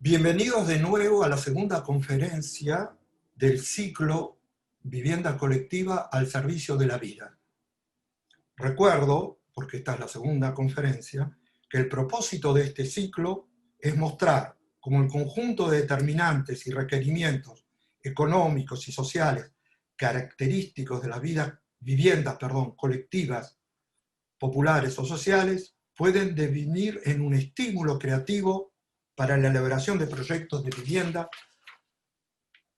Bienvenidos de nuevo a la segunda conferencia del ciclo Vivienda Colectiva al Servicio de la Vida. Recuerdo, porque esta es la segunda conferencia, que el propósito de este ciclo es mostrar cómo el conjunto de determinantes y requerimientos económicos y sociales característicos de las viviendas colectivas, populares o sociales pueden devenir en un estímulo creativo para la elaboración de proyectos de vivienda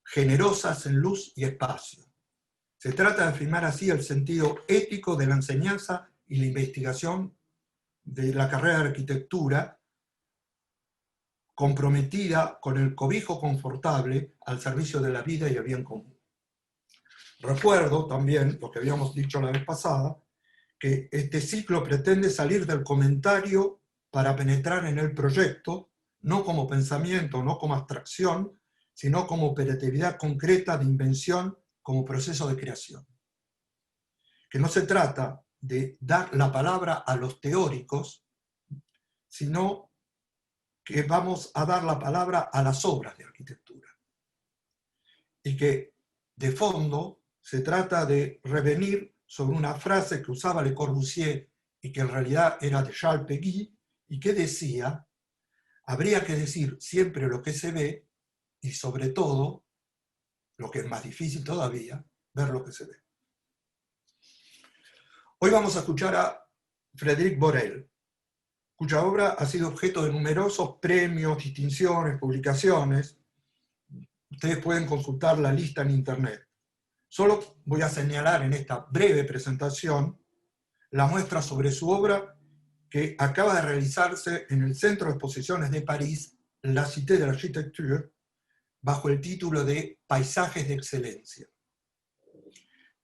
generosas en luz y espacio. Se trata de afirmar así el sentido ético de la enseñanza y la investigación de la carrera de arquitectura, comprometida con el cobijo confortable al servicio de la vida y el bien común. Recuerdo también, lo que habíamos dicho la vez pasada, que este ciclo pretende salir del comentario para penetrar en el proyecto, no como pensamiento, no como abstracción, sino como operatividad concreta de invención, como proceso de creación. Que no se trata de dar la palabra a los teóricos, sino que vamos a dar la palabra a las obras de arquitectura. Y que, de fondo, se trata de revenir sobre una frase que usaba Le Corbusier y que en realidad era de Charles Péguy, y que decía: habría que decir siempre lo que se ve y, sobre todo, lo que es más difícil todavía, ver lo que se ve. Hoy vamos a escuchar a Frédéric Borel, cuya obra ha sido objeto de numerosos premios, distinciones, publicaciones. Ustedes pueden consultar la lista en internet. Solo voy a señalar en esta breve presentación la muestra sobre su obra que acaba de realizarse en el Centro de Exposiciones de París, La Cité de l'Architecture, bajo el título de Paisajes de Excelencia.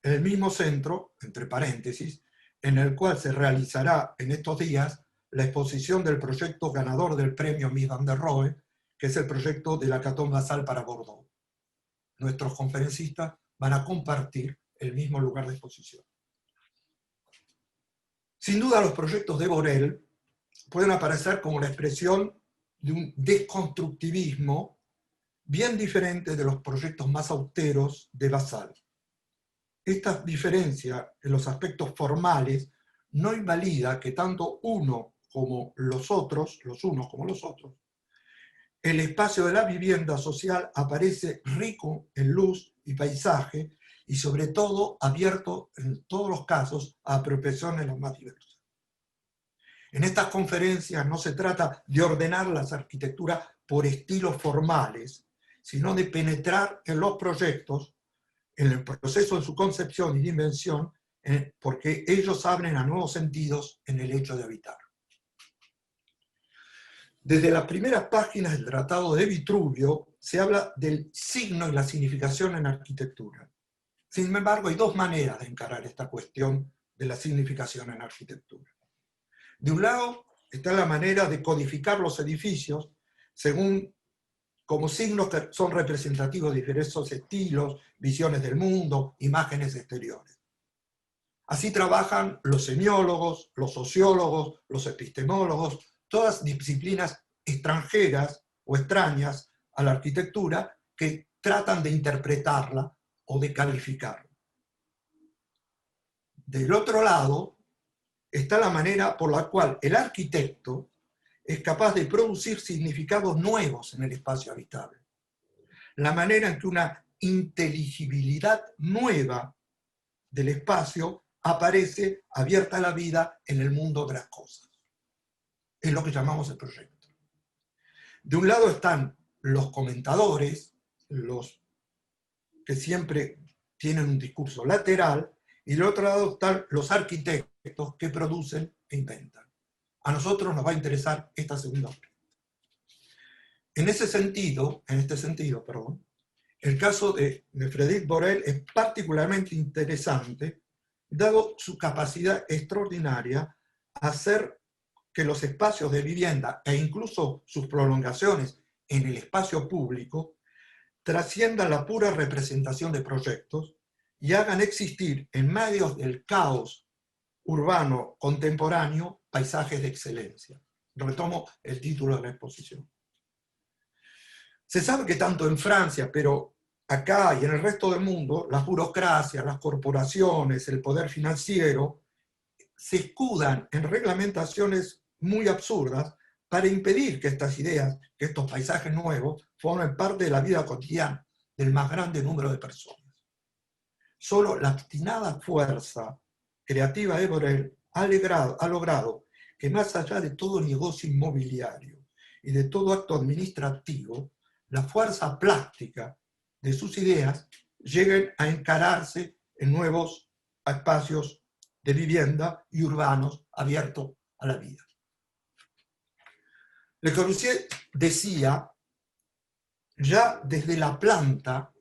En el mismo centro, entre paréntesis, en el cual se realizará en estos días la exposición del proyecto ganador del premio Mies van der Rohe, que es el proyecto de la Caton Basal para Bordeaux. Nuestros conferencistas van a compartir el mismo lugar de exposición. Sin duda, los proyectos de Borel pueden aparecer como la expresión de un desconstructivismo bien diferente de los proyectos más austeros de Basal. Esta diferencia en los aspectos formales no invalida que tanto uno como los otros, el espacio de la vivienda social aparece rico en luz y paisaje y sobre todo abierto en todos los casos a apropiaciones las más diversas. En estas conferencias no se trata de ordenar las arquitecturas por estilos formales, sino de penetrar en los proyectos, en el proceso de su concepción y de invención, porque ellos abren a nuevos sentidos en el hecho de habitar. Desde las primeras páginas del Tratado de Vitruvio se habla del signo y la significación en arquitectura. Sin embargo, hay dos maneras de encarar esta cuestión de la significación en arquitectura. De un lado está la manera de codificar los edificios como signos que son representativos de diversos estilos, visiones del mundo, imágenes exteriores. Así trabajan los semiólogos, los sociólogos, los epistemólogos, todas disciplinas extranjeras o extrañas a la arquitectura que tratan de interpretarla o de calificarla. Del otro lado está la manera por la cual el arquitecto es capaz de producir significados nuevos en el espacio habitable. La manera en que una inteligibilidad nueva del espacio aparece abierta a la vida en el mundo de las cosas. Es lo que llamamos el proyecto. De un lado están los comentadores, los que siempre tienen un discurso lateral, y del otro lado están los arquitectos que producen e inventan. A nosotros nos va a interesar esta segunda parte. En este sentido, el caso de Frédéric Borel es particularmente interesante, dado su capacidad extraordinaria a hacer que los espacios de vivienda e incluso sus prolongaciones en el espacio público trasciendan la pura representación de proyectos y hagan existir en medio del caos urbano contemporáneo paisajes de excelencia. Retomo el título de la exposición. Se sabe que tanto en Francia, pero acá y en el resto del mundo, las burocracias, las corporaciones, el poder financiero, se escudan en reglamentaciones muy absurdas para impedir que estas ideas, que estos paisajes nuevos, formen parte de la vida cotidiana del más grande número de personas. Solo la obstinada fuerza creativa de Borel ha logrado que, más allá de todo negocio inmobiliario y de todo acto administrativo, la fuerza plástica de sus ideas lleguen a encararse en nuevos espacios de vivienda y urbanos abiertos a la vida. Le Corbusier decía, ya desde la planta,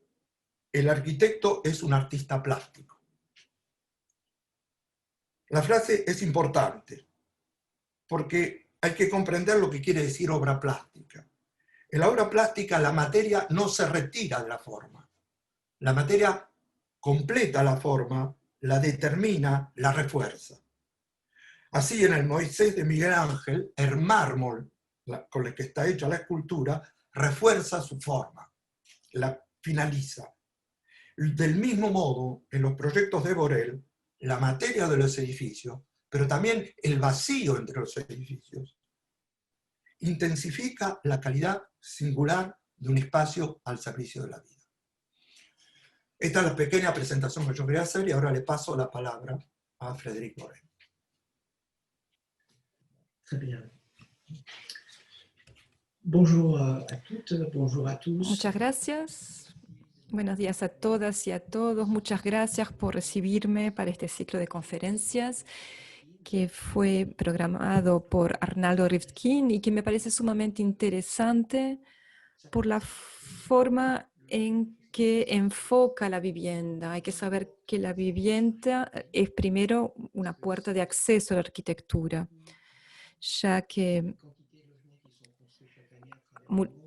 el arquitecto es un artista plástico. La frase es importante, porque hay que comprender lo que quiere decir obra plástica. En la obra plástica la materia no se retira de la forma. La materia completa la forma, la determina, la refuerza. Así en el Moisés de Miguel Ángel, el mármol con el que está hecha la escultura refuerza su forma, la finaliza. Del mismo modo, en los proyectos de Borel, la materia de los edificios, pero también el vacío entre los edificios, intensifica la calidad singular de un espacio al servicio de la vida. Esta es la pequeña presentación que yo quería hacer y ahora le paso la palabra a Frédéric Borel. Très bien. Bonjour à toutes, bonjour à tous. Muchas gracias. Buenos días a todas y a todos. Muchas gracias por recibirme para este ciclo de conferencias que fue programado por Arnaldo Rifkin y que me parece sumamente interesante por la forma en que enfoca la vivienda. Hay que saber que la vivienda es primero una puerta de acceso a la arquitectura, ya que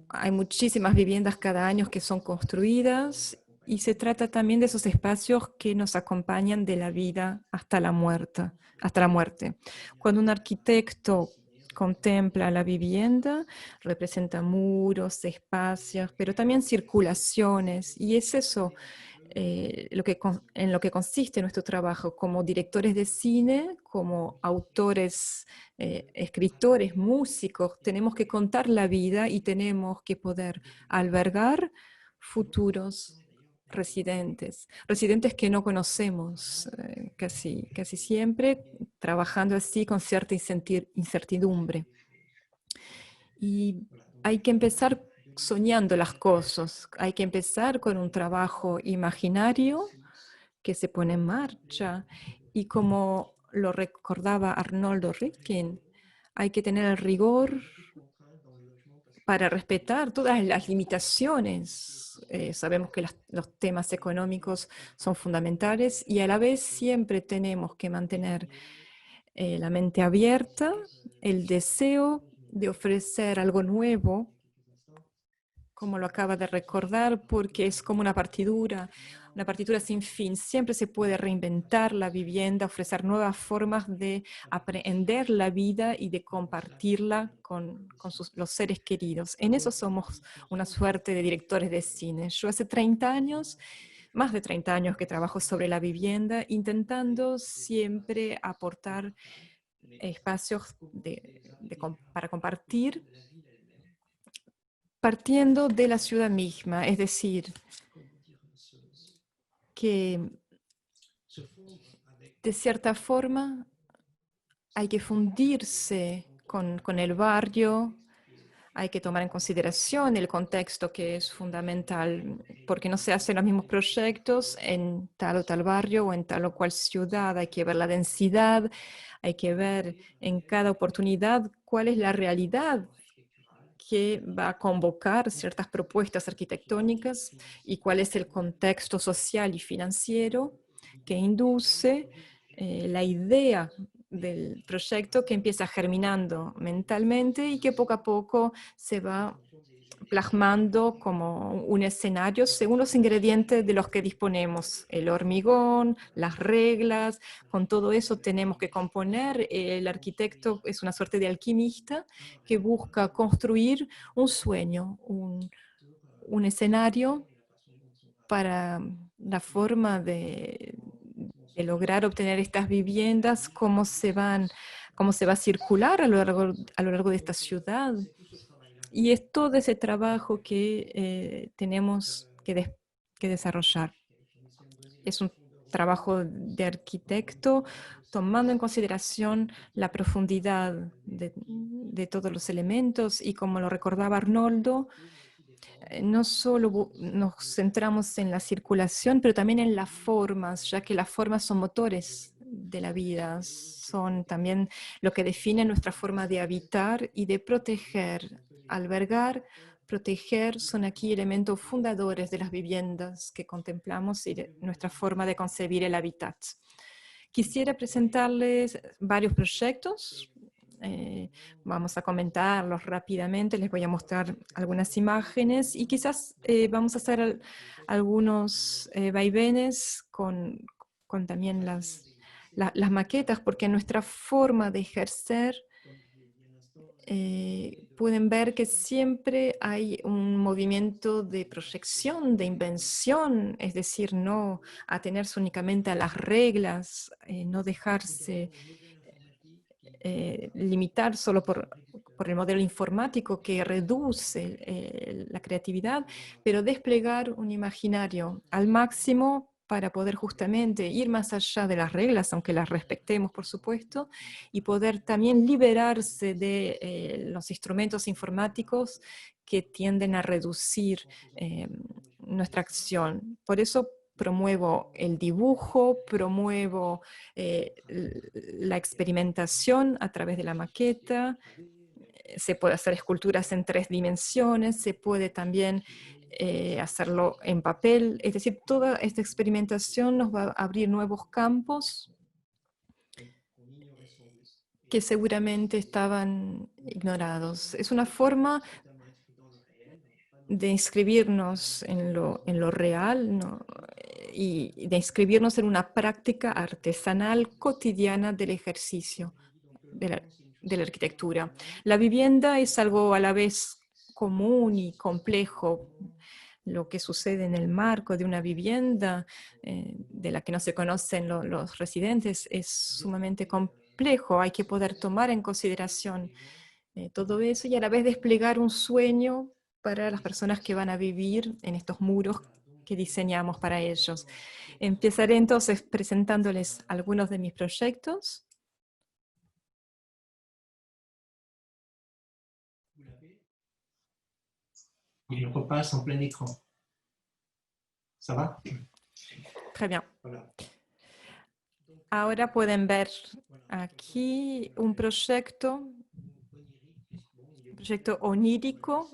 hay muchísimas viviendas cada año que son construidas y se trata también de esos espacios que nos acompañan de la vida hasta la muerte. Cuando un arquitecto contempla la vivienda, representa muros, espacios, pero también circulaciones, y es eso en lo que consiste nuestro trabajo como directores de cine, como autores, escritores, músicos. Tenemos que contar la vida y tenemos que poder albergar futuros residentes que no conocemos casi siempre, trabajando así con cierta incertidumbre. Y hay que empezar soñando las cosas, hay que empezar con un trabajo imaginario que se pone en marcha y, como lo recordaba Arnoldo Rifkin, hay que tener el rigor para respetar todas las limitaciones. Sabemos que los temas económicos son fundamentales y a la vez siempre tenemos que mantener la mente abierta, el deseo de ofrecer algo nuevo, como lo acaba de recordar, porque es como una partitura sin fin. Siempre se puede reinventar la vivienda, ofrecer nuevas formas de aprender la vida y de compartirla con los seres queridos. En eso somos una suerte de directores de cine. Yo hace 30 años, más de 30 años que trabajo sobre la vivienda, intentando siempre aportar espacios para compartir, partiendo de la ciudad misma, es decir, que de cierta forma hay que fundirse con el barrio, hay que tomar en consideración el contexto, que es fundamental, porque no se hacen los mismos proyectos en tal o tal barrio o en tal o cual ciudad. Hay que ver la densidad, hay que ver en cada oportunidad cuál es la realidad que va a convocar ciertas propuestas arquitectónicas y cuál es el contexto social y financiero que induce la idea del proyecto, que empieza germinando mentalmente y que poco a poco se va plasmando como un escenario según los ingredientes de los que disponemos, el hormigón, las reglas. Con todo eso tenemos que componer. El arquitecto es una suerte de alquimista que busca construir un sueño, un escenario para la forma de lograr obtener estas viviendas, cómo se va a circular a lo largo de esta ciudad. Y es todo ese trabajo que tenemos que desarrollar. Es un trabajo de arquitecto tomando en consideración la profundidad de todos los elementos y, como lo recordaba Arnoldo, no solo nos centramos en la circulación, pero también en las formas, ya que las formas son motores de la vida, son también lo que define nuestra forma de habitar y de proteger. Albergar, proteger son aquí elementos fundadores de las viviendas que contemplamos y de nuestra forma de concebir el hábitat. Quisiera presentarles varios proyectos. Vamos a comentarlos rápidamente, les voy a mostrar algunas imágenes y quizás vamos a hacer algunos vaivenes con también las maquetas, porque nuestra forma de ejercer pueden ver que siempre hay un movimiento de proyección, de invención, es decir, no atenerse únicamente a las reglas, no dejarse limitar solo por el modelo informático que reduce la creatividad, pero desplegar un imaginario al máximo para poder justamente ir más allá de las reglas, aunque las respetemos, por supuesto, y poder también liberarse de los instrumentos informáticos que tienden a reducir nuestra acción. Por eso promuevo el dibujo, promuevo la experimentación a través de la maqueta. Se puede hacer esculturas en 3 dimensiones, se puede también hacerlo en papel. Es decir, toda esta experimentación nos va a abrir nuevos campos que seguramente estaban ignorados. Es una forma de inscribirnos en lo real, ¿no? Y de inscribirnos en una práctica artesanal cotidiana del ejercicio de la arquitectura. La vivienda es algo a la vez común y complejo. Lo que sucede en el marco de una vivienda de la que no se conocen los residentes es sumamente complejo. Hay que poder tomar en consideración todo eso y a la vez desplegar un sueño para las personas que van a vivir en estos muros que diseñamos para ellos. Empezaré entonces presentándoles algunos de mis proyectos. Il repasse en plein écran. Ça va? Très bien. Voilà. Ahora pueden ver aquí un proyecto onírico,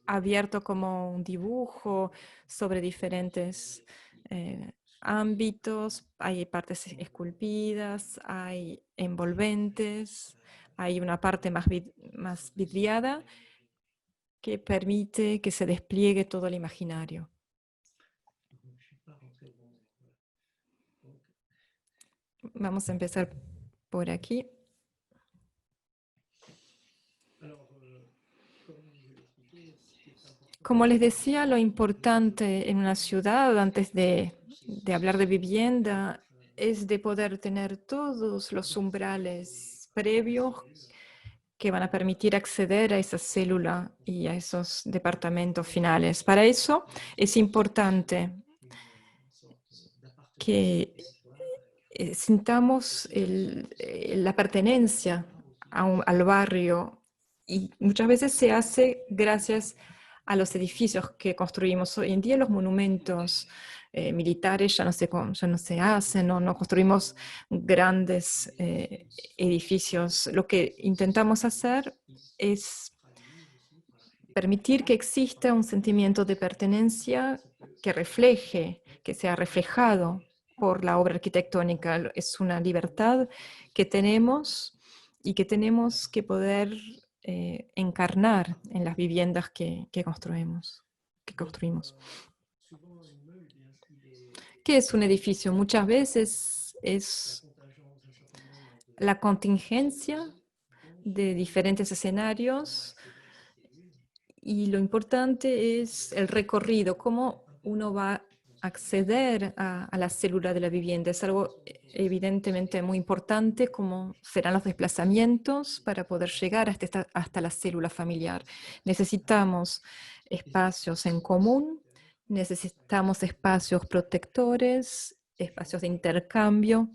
abierto como un dibujo sobre diferentes ámbitos. Hay partes esculpidas, hay envolventes, hay una parte más vidriada que permite que se despliegue todo el imaginario. Vamos a empezar por aquí. Como les decía, lo importante en una ciudad, antes de hablar de vivienda, es de poder tener todos los umbrales previos que van a permitir acceder a esa célula y a esos departamentos finales. Para eso es importante que sintamos la pertenencia al barrio, y muchas veces se hace gracias a los edificios que construimos. Hoy en día los monumentos militares ya no se hacen, no construimos grandes edificios. Lo que intentamos hacer es permitir que exista un sentimiento de pertenencia que sea reflejado por la obra arquitectónica. Es una libertad que tenemos y que tenemos que poder encarnar en las viviendas que construimos. ¿Qué es un edificio? Muchas veces es la contingencia de diferentes escenarios Y lo importante es el recorrido, cómo uno va a acceder a la célula de la vivienda. Es algo evidentemente muy importante, como serán los desplazamientos para poder llegar hasta la célula familiar. Necesitamos espacios en común, necesitamos espacios protectores, espacios de intercambio,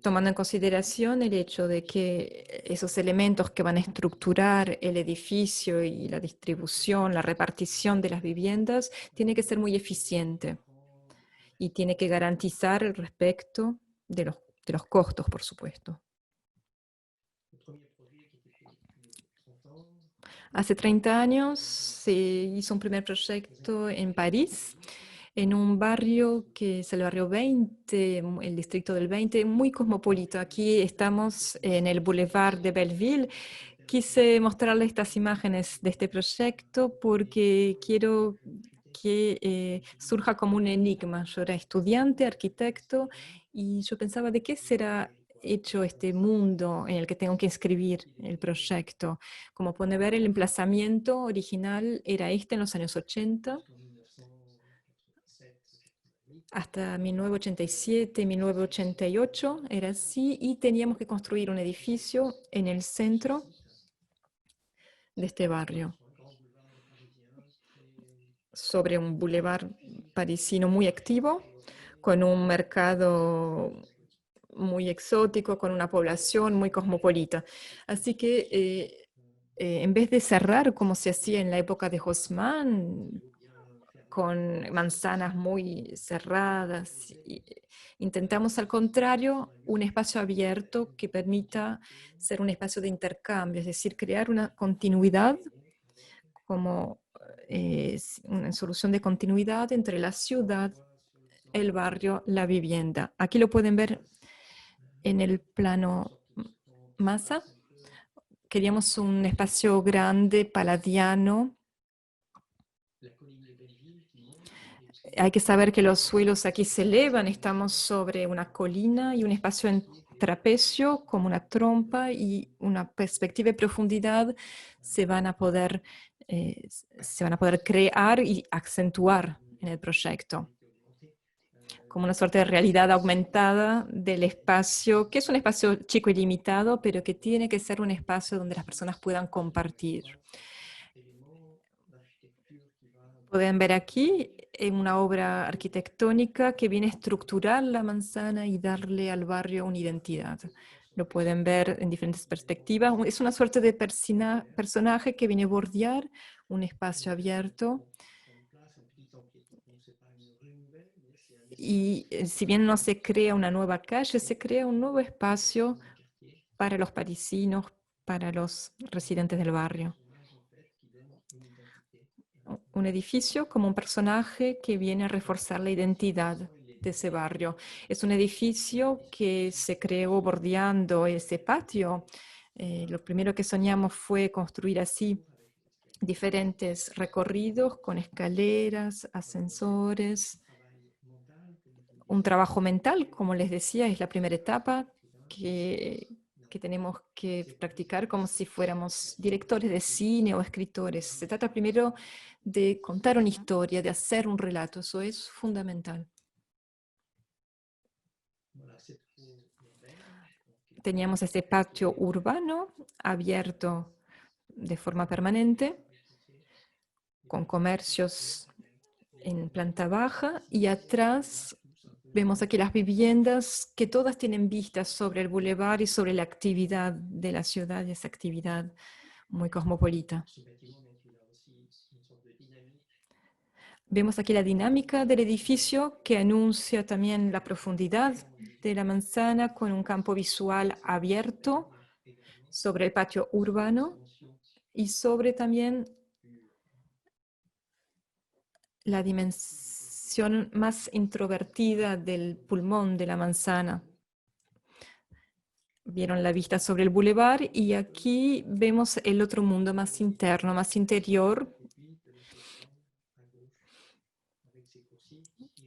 tomando en consideración el hecho de que esos elementos que van a estructurar el edificio y la distribución, la repartición de las viviendas, tiene que ser muy eficiente y tiene que garantizar el respecto de los costos, por supuesto. Hace 30 años se hizo un primer proyecto en París, en un barrio que es el barrio 20, el distrito del 20, muy cosmopolita. Aquí estamos en el Boulevard de Belleville. Quise mostrarles estas imágenes de este proyecto porque quiero que surja como un enigma. Yo era estudiante, arquitecto, y yo pensaba de qué será hecho este mundo en el que tengo que escribir el proyecto. Como pueden ver, el emplazamiento original era este en los años 80, hasta 1987, 1988, era así, y teníamos que construir un edificio en el centro de este barrio, sobre un bulevar parisino muy activo, con un mercado muy exótico, con una población muy cosmopolita. Así que en vez de cerrar como se hacía en la época de Haussmann, con manzanas muy cerradas, intentamos al contrario un espacio abierto que permita ser un espacio de intercambio, es decir, crear una continuidad como una solución de continuidad entre la ciudad, el barrio, la vivienda. Aquí lo pueden ver en el plano masa. Queríamos un espacio grande, paladiano. Hay que saber que los suelos aquí se elevan, estamos sobre una colina y un espacio en trapecio como una trompa y una perspectiva de profundidad se van a poder crear y acentuar en el proyecto, como una suerte de realidad aumentada del espacio, que es un espacio chico y limitado, pero que tiene que ser un espacio donde las personas puedan compartir. Pueden ver aquí una obra arquitectónica que viene a estructurar la manzana y darle al barrio una identidad. Lo pueden ver en diferentes perspectivas. Es una suerte de personaje que viene a bordear un espacio abierto. Y si bien no se crea una nueva calle, se crea un nuevo espacio para los parisinos, para los residentes del barrio. Un edificio como un personaje que viene a reforzar la identidad de ese barrio. Es un edificio que se creó bordeando ese patio. Lo primero que soñamos fue construir así diferentes recorridos con escaleras, ascensores. Un trabajo mental, como les decía, es la primera etapa que tenemos que practicar como si fuéramos directores de cine o escritores. Se trata primero de contar una historia, de hacer un relato, eso es fundamental. Teníamos este patio urbano abierto de forma permanente, con comercios en planta baja, y atrás vemos aquí las viviendas que todas tienen vistas sobre el bulevar y sobre la actividad de la ciudad, y esa actividad muy cosmopolita. Vemos aquí la dinámica del edificio que anuncia también la profundidad de la manzana con un campo visual abierto sobre el patio urbano y sobre también la dimensión más introvertida del pulmón de la manzana. Vieron la vista sobre el bulevar y aquí vemos el otro mundo más interno, más interior,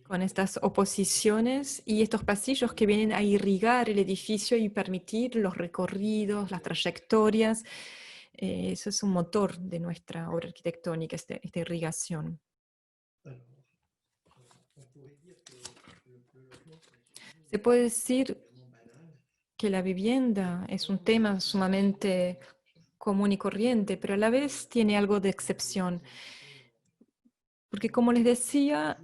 con estas oposiciones y estos pasillos que vienen a irrigar el edificio y permitir los recorridos, las trayectorias. Eso es un motor de nuestra obra arquitectónica, esta irrigación. Se puede decir que la vivienda es un tema sumamente común y corriente, pero a la vez tiene algo de excepción. Porque como les decía,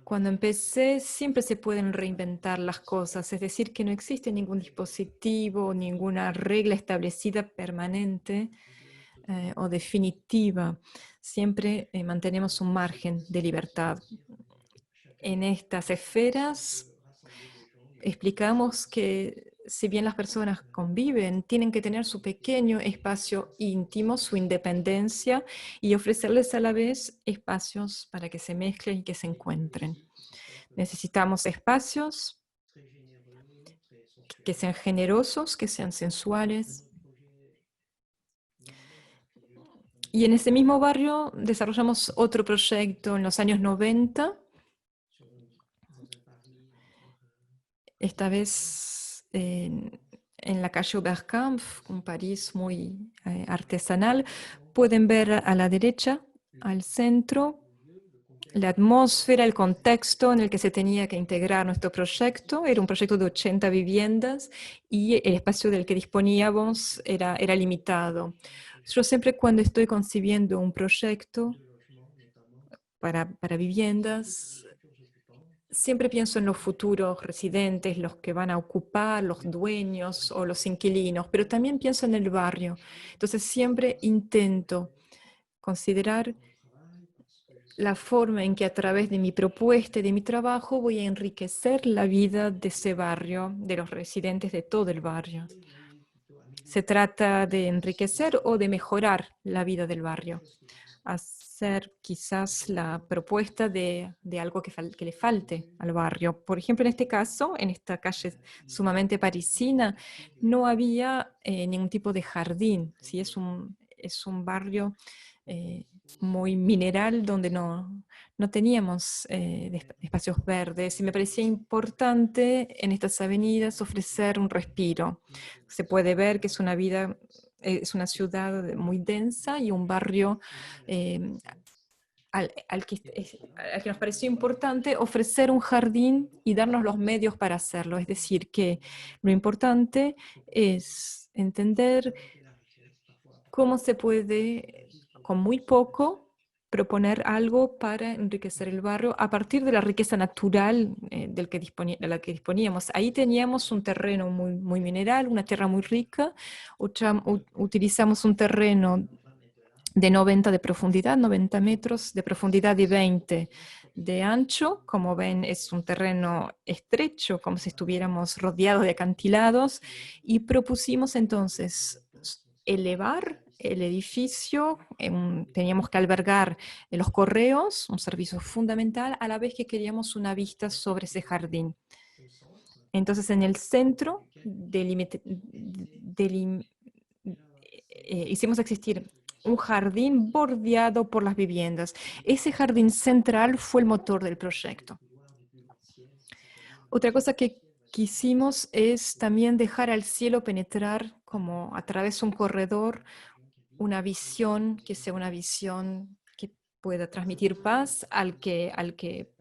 cuando empecé siempre se pueden reinventar las cosas, es decir, que no existe ningún dispositivo, ninguna regla establecida permanente o definitiva. Siempre mantenemos un margen de libertad. En estas esferas explicamos que si bien las personas conviven, tienen que tener su pequeño espacio íntimo, su independencia, y ofrecerles a la vez espacios para que se mezclen y que se encuentren. Necesitamos espacios que sean generosos, que sean sensuales. Y en ese mismo barrio desarrollamos otro proyecto en los años 90, esta vez en la calle Oberkampf, un París muy artesanal. Pueden ver a la derecha, al centro, la atmósfera, el contexto en el que se tenía que integrar nuestro proyecto. Era un proyecto de 80 viviendas y el espacio del que disponíamos era limitado. Yo siempre cuando estoy concibiendo un proyecto para viviendas, siempre pienso en los futuros residentes, los que van a ocupar, los dueños o los inquilinos, pero también pienso en el barrio. Entonces siempre intento considerar la forma en que a través de mi propuesta y de mi trabajo voy a enriquecer la vida de ese barrio, de los residentes de todo el barrio. Se trata de enriquecer o de mejorar la vida del barrio. Hacer quizás la propuesta de algo que le falte al barrio. Por ejemplo, en este caso, en esta calle sumamente parisina, no había ningún tipo de jardín. ¿Sí? Es un barrio muy mineral donde no teníamos espacios verdes y me parecía importante en estas avenidas ofrecer un respiro. Se puede ver que es es una ciudad muy densa y un barrio al que nos pareció importante ofrecer un jardín y darnos los medios para hacerlo. Es decir, que lo importante es entender cómo se puede, con muy poco, proponer algo para enriquecer el barrio a partir de la riqueza natural de la que disponíamos. Ahí teníamos un terreno muy mineral, una tierra muy rica. Utilizamos un terreno de 90 de profundidad, 90 metros de profundidad y 20 de ancho. Como ven, es un terreno estrecho, como si estuviéramos rodeados de acantilados, y propusimos entonces elevar el edificio. Teníamos que albergar los correos, un servicio fundamental, a la vez que queríamos una vista sobre ese jardín. Entonces, en el centro hicimos existir un jardín bordeado por las viviendas. Ese jardín central fue el motor del proyecto. Otra cosa que quisimos es también dejar al cielo penetrar como a través de un corredor una visión que sea una visión que pueda transmitir paz al que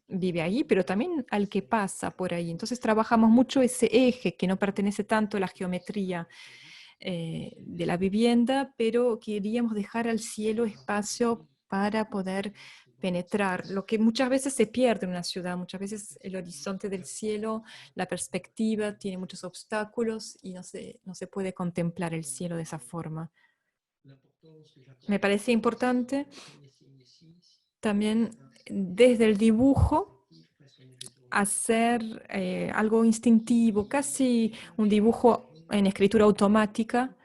vive ahí, pero también al que pasa por ahí. Entonces trabajamos mucho ese eje que no pertenece tanto a la geometría de la vivienda, pero queríamos dejar al cielo espacio para poder penetrar, lo que muchas veces se pierde en una ciudad. Muchas veces el horizonte del cielo, la perspectiva tiene muchos obstáculos y no se puede contemplar el cielo de esa forma. Me parece importante también desde el dibujo hacer algo instintivo, casi un dibujo en escritura automática,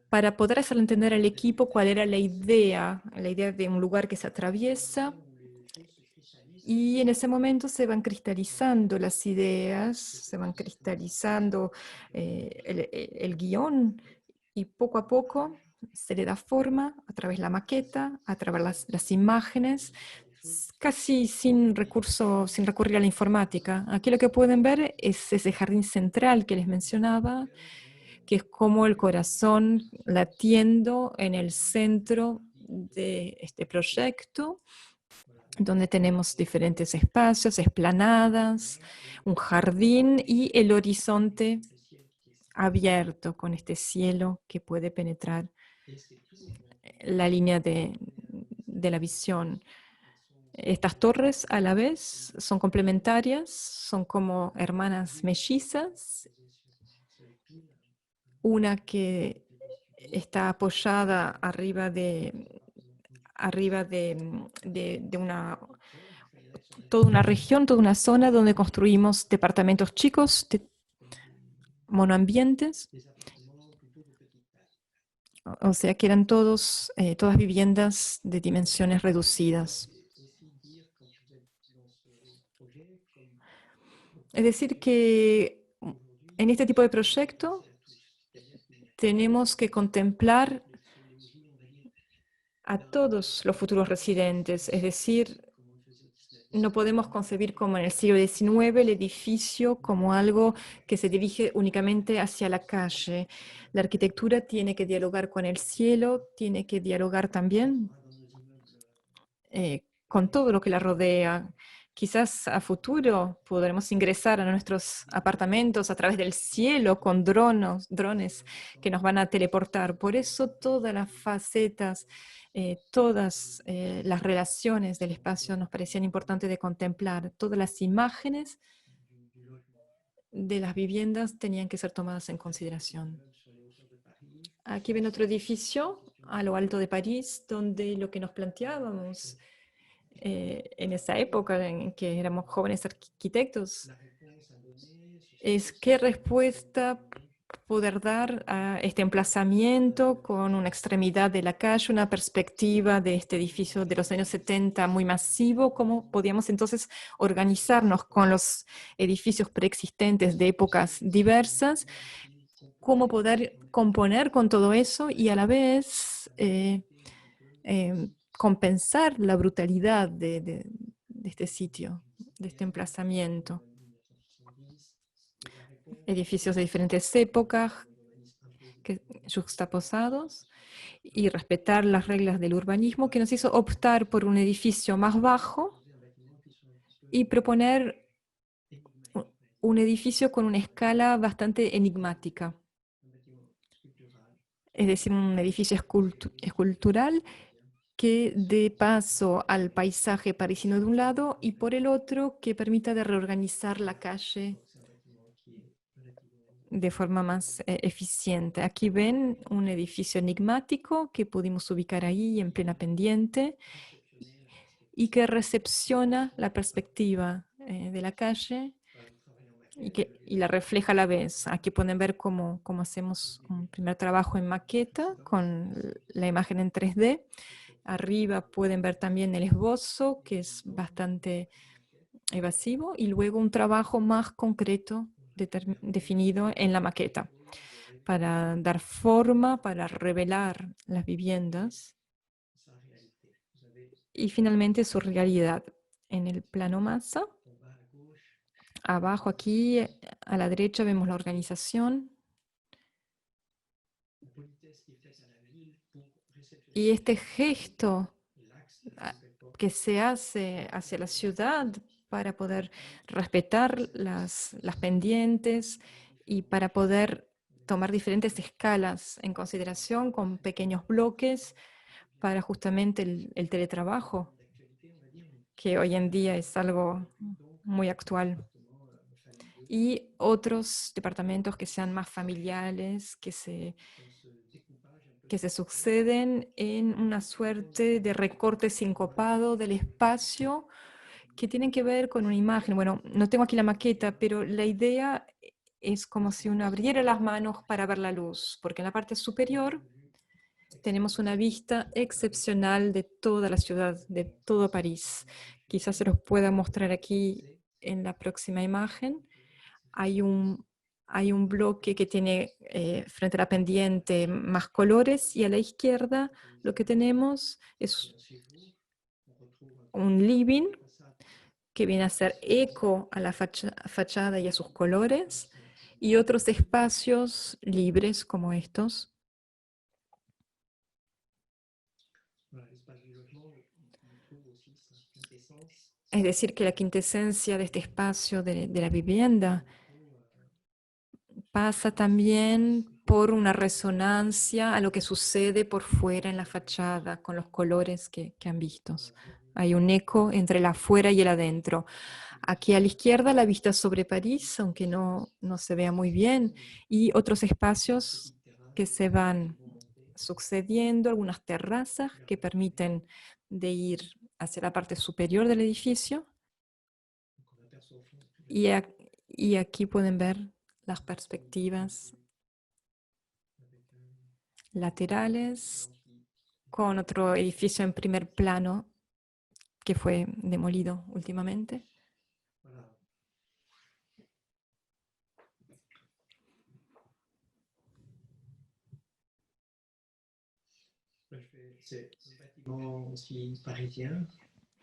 para poder hacer entender al equipo cuál era la idea de un lugar que se atraviesa. Y en ese momento se van cristalizando las ideas, se van cristalizando el guión, y poco a poco se le da forma a través de la maqueta, a través de las imágenes, casi sin recurrir a la informática. Aquí lo que pueden ver es ese jardín central que les mencionaba, que es como el corazón latiendo en el centro de este proyecto, donde tenemos diferentes espacios, esplanadas, un jardín y el horizonte abierto con este cielo que puede penetrar la línea de la visión. Estas torres a la vez son complementarias, son como hermanas mellizas, una que está apoyada arriba de toda una región, toda una zona donde construimos departamentos chicos, monoambientes, o sea que eran todas viviendas de dimensiones reducidas. Es decir que en este tipo de proyecto tenemos que contemplar a todos los futuros residentes, es decir, no podemos concebir como en el siglo XIX el edificio como algo que se dirige únicamente hacia la calle. La arquitectura tiene que dialogar con el cielo, tiene que dialogar también con todo lo que la rodea. Quizás a futuro podremos ingresar a nuestros apartamentos a través del cielo con drones que nos van a teleportar. Por eso todas las facetas, todas las relaciones del espacio nos parecían importantes de contemplar. Todas las imágenes de las viviendas tenían que ser tomadas en consideración. Aquí ven otro edificio a lo alto de París, donde lo que nos planteábamos en esa época en que éramos jóvenes arquitectos es qué respuesta poder dar a este emplazamiento con una extremidad de la calle, una perspectiva de este edificio de los años 70 muy masivo, cómo podíamos entonces organizarnos con los edificios preexistentes de épocas diversas, cómo poder componer con todo eso y a la vez compensar la brutalidad de este sitio, de este emplazamiento. Edificios de diferentes épocas juxtaposados y respetar las reglas del urbanismo que nos hizo optar por un edificio más bajo y proponer un edificio con una escala bastante enigmática. Es decir, un edificio escultural que dé paso al paisaje parisino de un lado y por el otro que permita de reorganizar la calle de forma más eficiente. Aquí ven un edificio enigmático que pudimos ubicar ahí en plena pendiente y que recepciona la perspectiva de la calle y la refleja a la vez. Aquí pueden ver cómo hacemos un primer trabajo en maqueta con la imagen en 3D. Arriba pueden ver también el esbozo, que es bastante evasivo, y luego un trabajo más concreto definido en la maqueta para dar forma, para revelar las viviendas y finalmente su realidad. En el plano masa, abajo aquí a la derecha vemos la organización y este gesto que se hace hacia la ciudad para poder respetar las pendientes y para poder tomar diferentes escalas en consideración con pequeños bloques para justamente el teletrabajo, que hoy en día es algo muy actual. Y otros departamentos que sean más familiares, que se suceden en una suerte de recorte sincopado del espacio que tienen que ver con una imagen. Bueno, no tengo aquí la maqueta, pero la idea es como si uno abriera las manos para ver la luz, porque en la parte superior tenemos una vista excepcional de toda la ciudad, de todo París. Quizás se los pueda mostrar aquí en la próxima imagen. Hay un bloque que tiene frente a la pendiente más colores y a la izquierda lo que tenemos es un living que viene a hacer eco a la fachada y a sus colores. y otros espacios libres como estos. Voilà, l'espace du logement, il trouve aussi sa quintessence Es decir, que la quintesencia de este espacio de la vivienda pasa también por una resonancia a lo que sucede por fuera en la fachada, con los colores que han visto. Hay un eco entre el afuera y el adentro. Aquí a la izquierda la vista sobre París, aunque no se vea muy bien, y otros espacios que se van sucediendo, algunas terrazas que permiten de ir hacia la parte superior del edificio. qu'on aperçoit au fond plus Y, y aquí pueden ver las perspectivas avec laterales qui, con otro edificio en primer plano que fue demolido últimamente. voilà. C'est un bâtiment aussi parisien.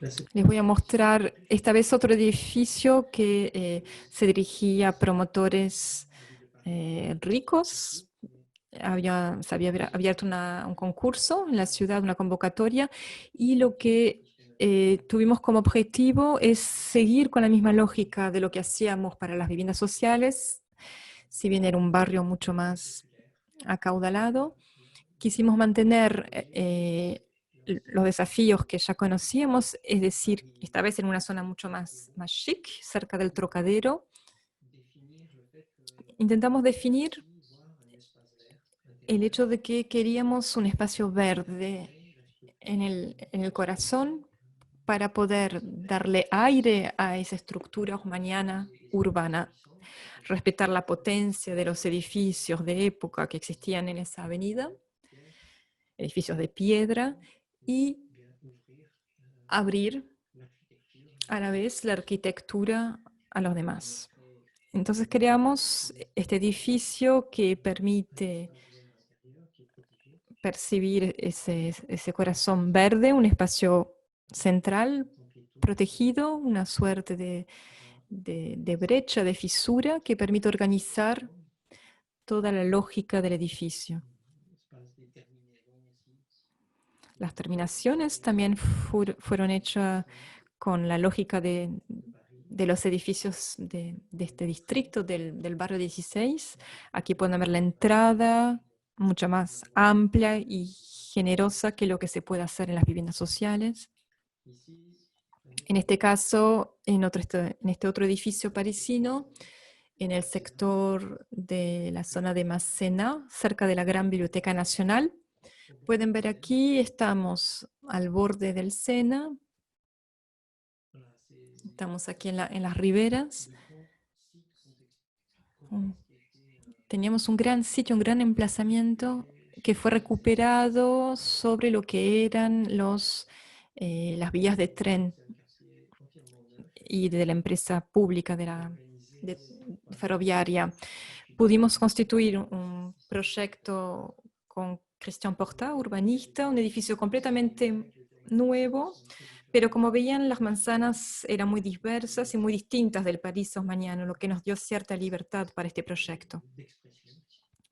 Là, c'est Les voy a mostrar esta vez otro edificio que se dirigía a promotores ricos. Se había abierto un concurso en la ciudad, una convocatoria, y lo que tuvimos como objetivo es seguir con la misma lógica de lo que hacíamos para las viviendas sociales, si bien era un barrio mucho más acaudalado. Quisimos mantener los desafíos que ya conocíamos, es decir, esta vez en una zona mucho más chic, cerca del Trocadero. définir le fait que Intentamos definir ici, voir un espace vert el intérieur hecho de que queríamos un espacio verde en el corazón para poder darle aire a esa estructura haussmanniana urbana, respetar la potencia de los edificios de época que existían en esa avenida, edificios de piedra, y bien ouvrir abrir l'architecture a la vez la arquitectura a los demás. et Entonces creamos este edificio que permite espace vert intérieur qui est protégé percibir ese corazón verde, un espacio central amplitude protegido, una suerte de brecha, de fisura que permite organizar toda la lógica del edificio. espace des terminaisons aussi Las terminaciones también fueron hechas con la lógica de los edificios de este distrito, del barrio 16. Aquí pueden ver la entrada, mucho más amplia y generosa que lo que se puede hacer en las viviendas sociales. ici En este caso, en este otro edificio parisino, en el sector de la zona de Masséna, cerca de la Gran Biblioteca Nacional. Pueden ver aquí, estamos al borde del Sena, voilà, c'est estamos aquí en las riberas. de grands sites Mm. complexes qui étaient Teníamos un gran sitio, un gran emplazamiento que fue recuperado sobre lo que eran las vías de tren c'est un quartier entièrement neuf y de la empresa pública organisé de par ferroviaria. Pudimos constituir un proyecto con Christian Porta, urbanista, un edificio completamente nuevo, pero como veían, las manzanas eran muy diversas y muy distintas del París haussmanniano, lo que nos dio cierta libertad para este proyecto, d'expression.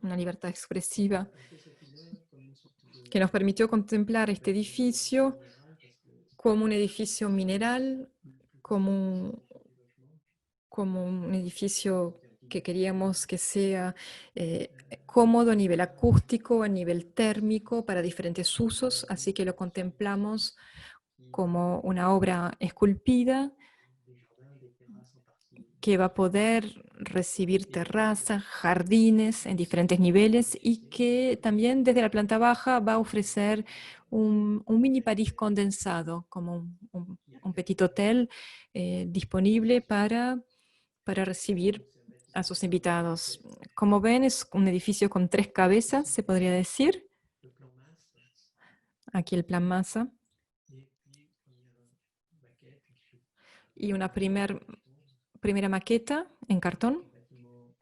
una libertad expresiva On fait cet immeuble comme une sorte que nos permitió contemplar este edificio minéral parce que como un edificio mineral, plus como du logement como un edificio que queríamos que sea cómodo a nivel acústico, a nivel térmico, para diferentes usos, así que lo contemplamos como una obra esculpida des jardins, des terrasses en partie. que va a poder recibir terrazas, jardines en diferentes niveles y que también desde la planta baja va a ofrecer un mini París condensado, como un petit hotel disponible para recibir a sus invitados. Como ven, es un edificio con 3 cabezas, se podría decir. Le plan masse Aquí el plan masa. et puis une maquette qui fait Y una primera maqueta en cartón un bâtiment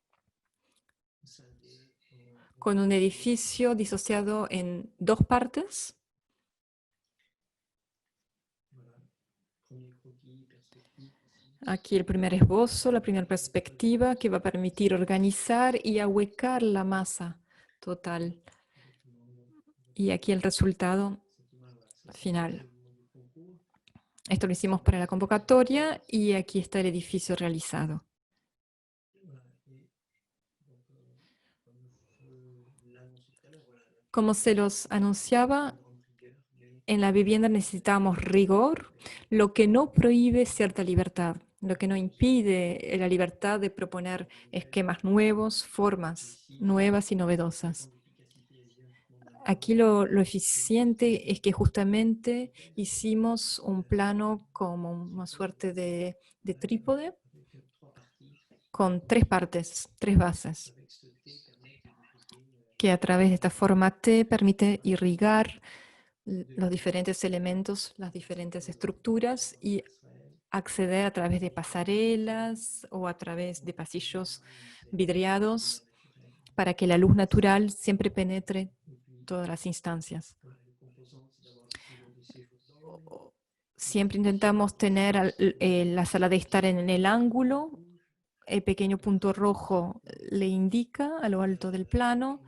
scindé con un edificio disociado en 2 partes. voilà. Premier croquis, perspective ici. Aquí el primer esbozo, la primera perspectiva que va a permitir organizar y ahuecar la masa total. Y aquí el resultado final. Esto lo hicimos para la convocatoria y aquí está el edificio realizado. Como se los anunciaba, en la vivienda necesitamos rigor, lo que no prohíbe cierta libertad, lo que no impide la libertad de proponer esquemas nuevos, formas nuevas y novedosas. Aquí lo eficiente es que justamente hicimos un plano como una suerte de trípode con 3 partes, 3 bases, que a través de esta forma T permite irrigar los diferentes elementos, las diferentes estructuras y acceder a través de pasarelas o a través de pasillos vidriados para que la luz natural siempre penetre todas las instancias. Siempre intentamos tener la sala de estar en el ángulo. El pequeño punto rojo le indica a lo alto del plano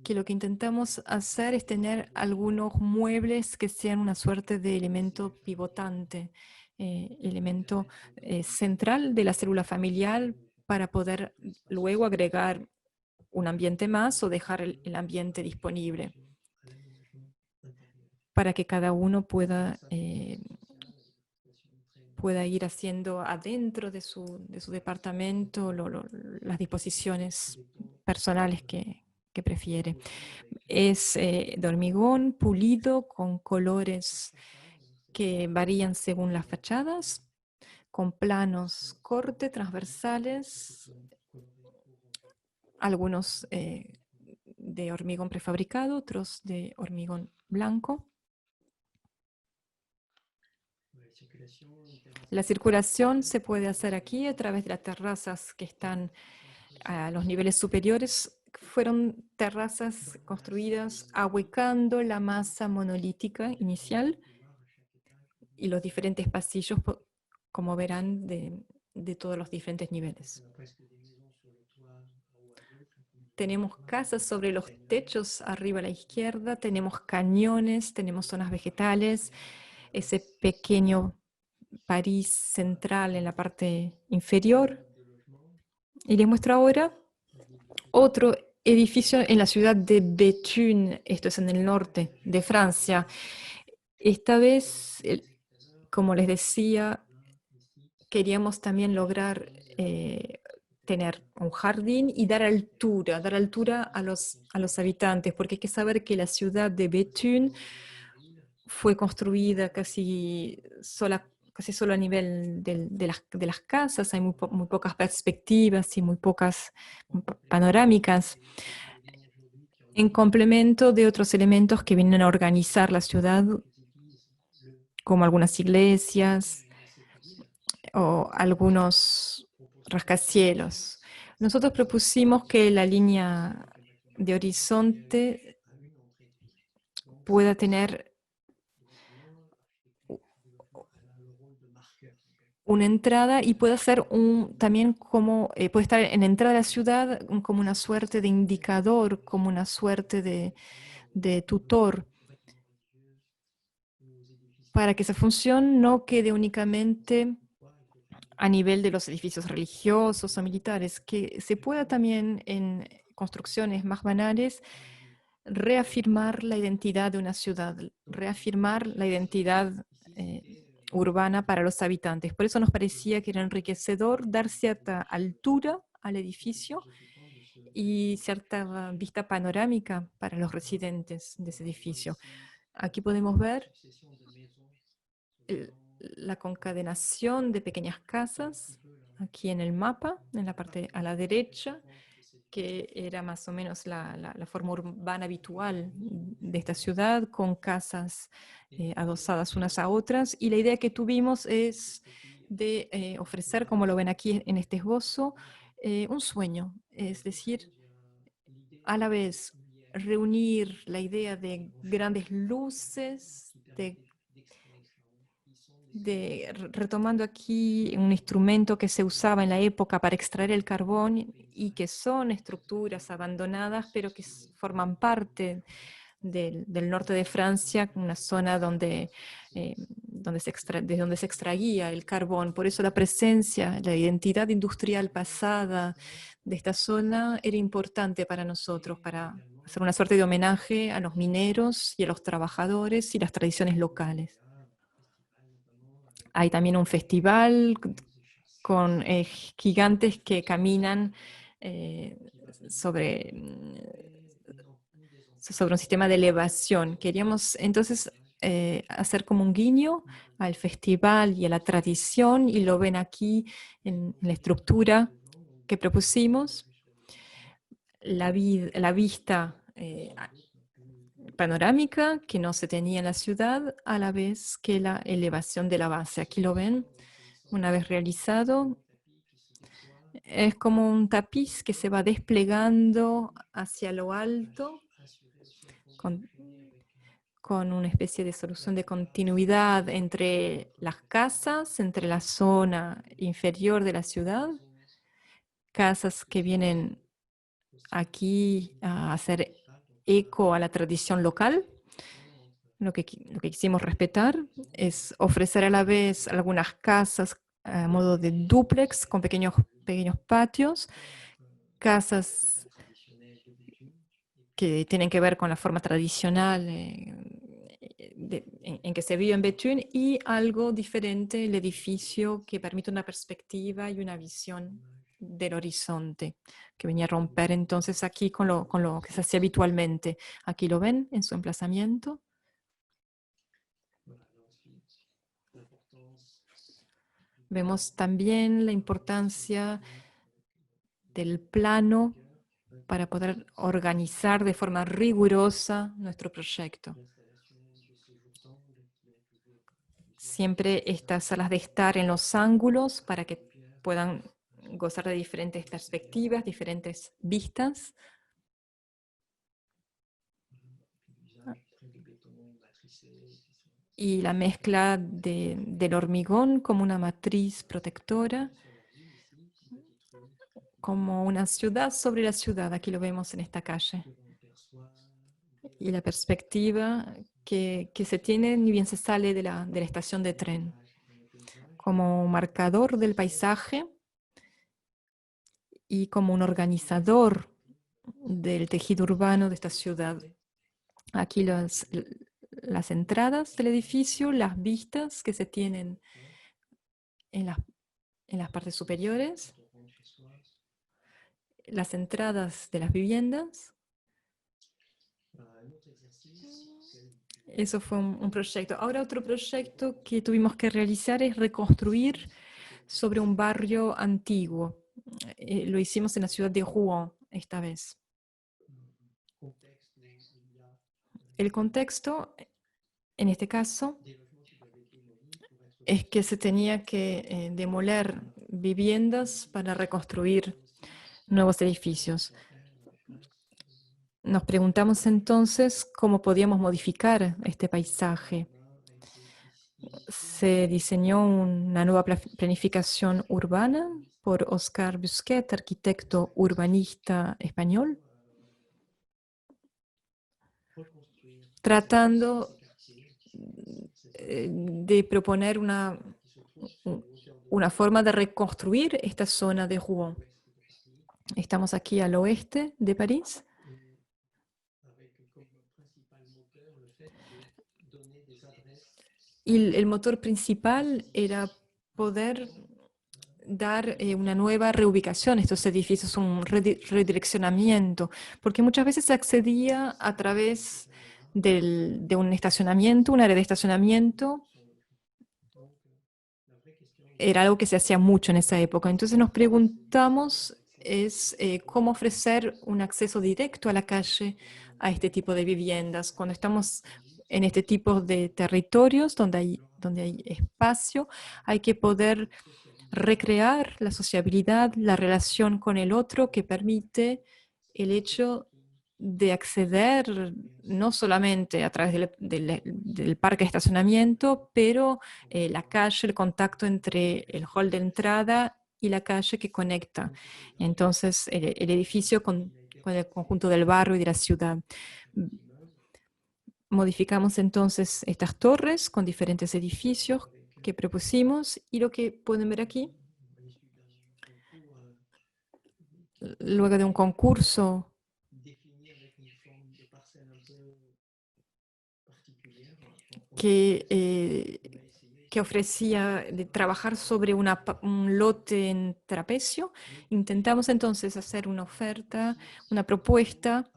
que lo que intentamos hacer es tener algunos muebles que sean una suerte de elemento pivotante, elemento central de la célula familiar para poder luego agregar un ambiente más o dejar el ambiente disponible para que cada uno pueda ir haciendo adentro de su departamento las disposiciones personales que prefiere. Es de hormigón pulido con colores que varían según las fachadas, con planos corte transversales, algunos de hormigón prefabricado, otros de hormigón blanco. La circulación se puede hacer aquí a través de las terrazas que están a los niveles superiores. Fueron terrazas construidas ahuecando la masa monolítica inicial y los diferentes pasillos, como verán, de todos los diferentes niveles. Tenemos casas sobre los techos arriba a la izquierda, tenemos cañones, tenemos zonas vegetales, ese pequeño París central en la parte inferior. Y les muestro ahora otro edificio en la ciudad de Béthune, esto es en el norte de Francia. Esta vez, como les decía, queríamos también lograr tener un jardín y dar altura a los habitantes, porque hay que saber que la ciudad de Béthune fue construida casi solo a nivel de las casas, hay muy pocas perspectivas y muy pocas panorámicas, en complemento de otros elementos que vienen a organizar la ciudad, como algunas iglesias o algunos rascacielos. Nosotros propusimos que la línea de horizonte pueda tener una entrada y puede ser también como, puede estar en la entrada de la ciudad como una suerte de indicador, como una suerte de tutor, para que esa función no quede únicamente a nivel de los edificios religiosos o militares, que se pueda también en construcciones más banales reafirmar la identidad de una ciudad, reafirmar la identidad urbana para los habitantes. Por eso nos parecía que era enriquecedor dar cierta altura al edificio y cierta vista panorámica para los residentes de ese edificio. Aquí podemos ver la concadenación de pequeñas casas, aquí en el mapa, en la parte a la derecha, que era más o menos la forma urbana habitual de esta ciudad, con casas adosadas unas a otras. Y la idea que tuvimos es de ofrecer, como lo ven aquí en este esbozo, un sueño, es decir, a la vez reunir la idea de grandes luces, retomando aquí un instrumento que se usaba en la época para extraer el carbón y que son estructuras abandonadas, pero que forman parte del norte de Francia, una zona de donde se extraía el carbón. Por eso la presencia, la identidad industrial pasada de esta zona era importante para nosotros, para hacer una suerte de homenaje a los mineros y a los trabajadores y las tradiciones locales. Hay también un festival con gigantes que caminan sobre un sistema de elevación. Queríamos entonces hacer como un guiño al festival y a la tradición, y lo ven aquí en la estructura que propusimos. La vista panorámica que no se tenía en la ciudad, a la vez que la elevación de la base. Aquí lo ven, una vez realizado. Es como un tapiz que se va desplegando hacia lo alto con una especie de solución de continuidad entre las casas, entre la zona inferior de la ciudad, casas que vienen aquí a hacer eco a la tradición local. Lo que quisimos respetar es ofrecer a la vez algunas casas a modo de dúplex con pequeños patios, casas que tienen que ver con la forma tradicional en que se vive en Béthune, y algo diferente, el edificio que permite una perspectiva y una visión del horizonte, que venía a romper entonces aquí con lo que se hacía habitualmente. Aquí lo ven en su emplazamiento. Vemos también la importancia del plano para poder organizar de forma rigurosa nuestro proyecto. Siempre estas salas de estar en los ángulos para que puedan gozar de diferentes perspectivas, diferentes vistas. Y la mezcla del hormigón como una matriz protectora, como una ciudad sobre la ciudad. Aquí lo vemos en esta calle. Y la perspectiva que se tiene ni bien se sale de la estación de tren, como marcador del paisaje y como un organizador del tejido urbano de esta ciudad. Aquí las entradas del edificio, las vistas que se tienen en las partes superiores, las entradas de las viviendas. Eso fue un proyecto. Ahora otro proyecto que tuvimos que realizar es reconstruir sobre un barrio antiguo. Lo hicimos en la ciudad de Rouen esta vez. El contexto, en este caso, es que se tenía que demoler viviendas para reconstruir nuevos edificios. Nos preguntamos entonces cómo podíamos modificar este paisaje. Se diseñó una nueva planificación urbana por Oscar Busquet, arquitecto urbanista español, tratando de proponer una forma de reconstruir esta zona de Rouen. Estamos aquí al oeste de París. Y el motor principal era poder dar una nueva reubicación a estos edificios, un redireccionamiento, porque muchas veces se accedía a través de un estacionamiento, un área de estacionamiento. Era algo que se hacía mucho en esa época. Entonces nos preguntamos cómo ofrecer un acceso directo a la calle a este tipo de viviendas. Cuando estamos en este tipo de territorios donde hay espacio, hay que poder recrear la sociabilidad, la relación con el otro, que permite el hecho de acceder no solamente a través del parque de estacionamiento, pero la calle, el contacto entre el hall de entrada y la calle que conecta. Entonces, el edificio con el conjunto del barrio y de la ciudad. Modificamos entonces estas torres con diferentes edificios que propusimos, y lo que pueden ver aquí, luego de un concurso que ofrecía de trabajar sobre un lote en trapecio, intentamos entonces hacer una oferta, una propuesta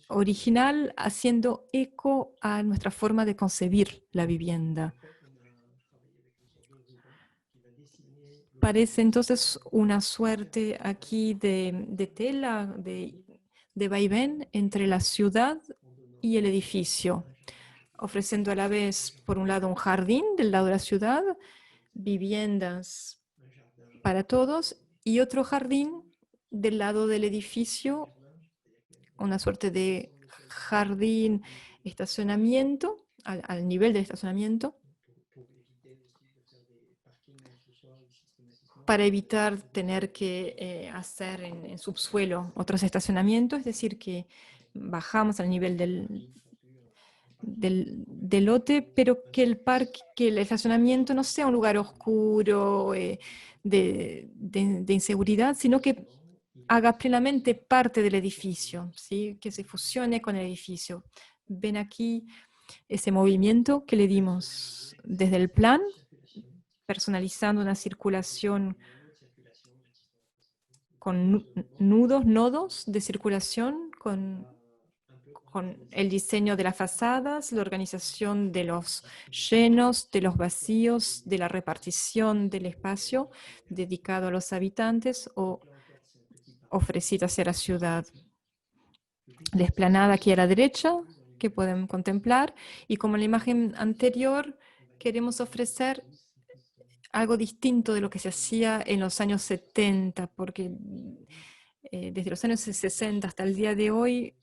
original, haciendo eco a nuestra forma de concebir la vivienda. Parece entonces una suerte aquí de tela, de vaivén entre la ciudad y el edificio, ofreciendo a la vez, por un lado, un jardín del lado de la ciudad, viviendas para todos, y otro jardín del lado del edificio, una suerte de jardín, estacionamiento, al nivel del estacionamiento, para evitar tener que hacer en subsuelo otros estacionamientos, es decir, que bajamos al nivel del lote, pero que el parque, que el estacionamiento no sea un lugar oscuro de inseguridad, sino que haga plenamente parte del edificio, ¿sí? Que se fusione con el edificio. Ven aquí ese movimiento que le dimos desde el plan, personalizando una circulación con nodos de circulación, con el diseño de las fachadas, la organización de los llenos, de los vacíos, de la repartición del espacio dedicado a los habitantes o ofrecido hacia la ciudad. La explanada aquí a la derecha, que pueden contemplar, y como en la imagen anterior, queremos ofrecer algo distinto de lo que se hacía en los años 70, porque desde los años 60 hasta el día de hoy,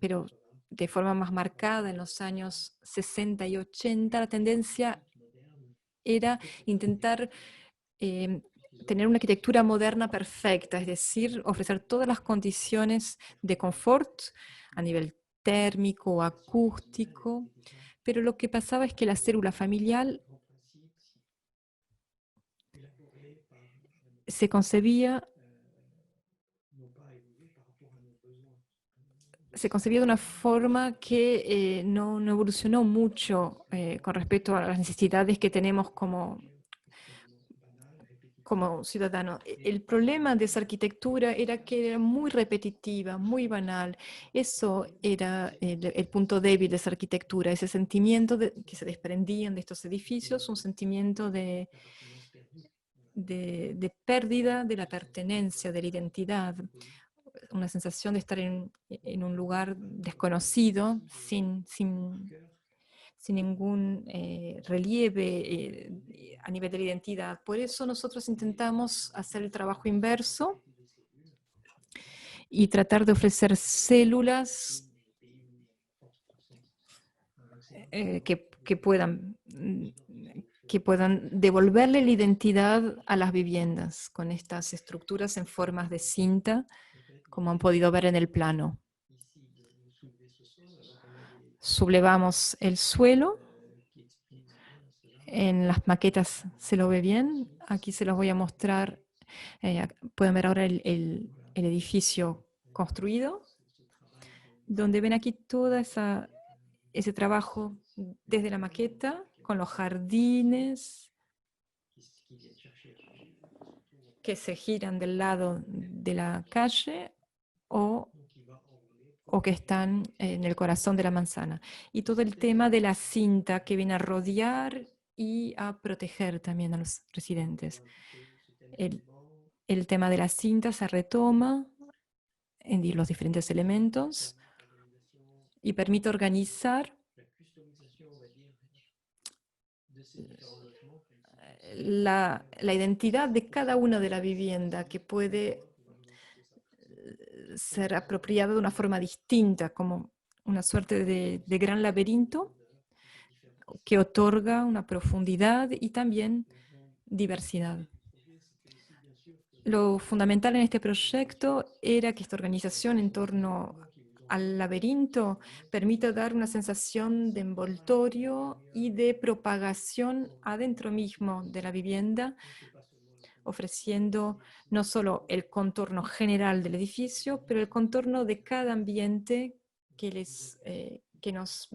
pero de forma más marcada en los años 60 y 80, la tendencia era intentar tener una arquitectura moderna perfecta, es decir, ofrecer todas las condiciones de confort a nivel térmico, acústico, pero lo que pasaba es que la célula familiar se concebía de una forma que no evolucionó mucho con respecto a las necesidades que tenemos como ciudadano. El problema de esa arquitectura era que era muy repetitiva, muy banal. Eso era el punto débil de esa arquitectura, ese sentimiento que se desprendían de estos edificios, un sentimiento de pérdida de la pertenencia, de la identidad, una sensación de estar en un lugar desconocido, sin ningún relieve a nivel de la identidad. Por eso nosotros intentamos hacer el trabajo inverso y tratar de ofrecer células que puedan devolverle la identidad a las viviendas con estas estructuras en formas de cinta, como han podido ver en el plano. Sublevamos el suelo. En las maquetas se lo ve bien. Aquí se los voy a mostrar. Pueden ver ahora el edificio construido, donde ven aquí todo ese trabajo desde la maqueta, con los jardines que se giran del lado de la calle o que están en el corazón de la manzana. Y todo el tema de la cinta que viene a rodear y a proteger también a los residentes. El tema de la cinta se retoma en los diferentes elementos y permite organizar la identidad de cada una de la vivienda, que puede ser apropiado de una forma distinta, como una suerte de gran laberinto que otorga una profundidad y también diversidad. Lo fundamental en este proyecto era que esta organización en torno al laberinto permita dar una sensación de envoltorio y de propagación adentro mismo de la vivienda, ofreciendo no solo el contorno general del edificio, pero el contorno de cada ambiente que nos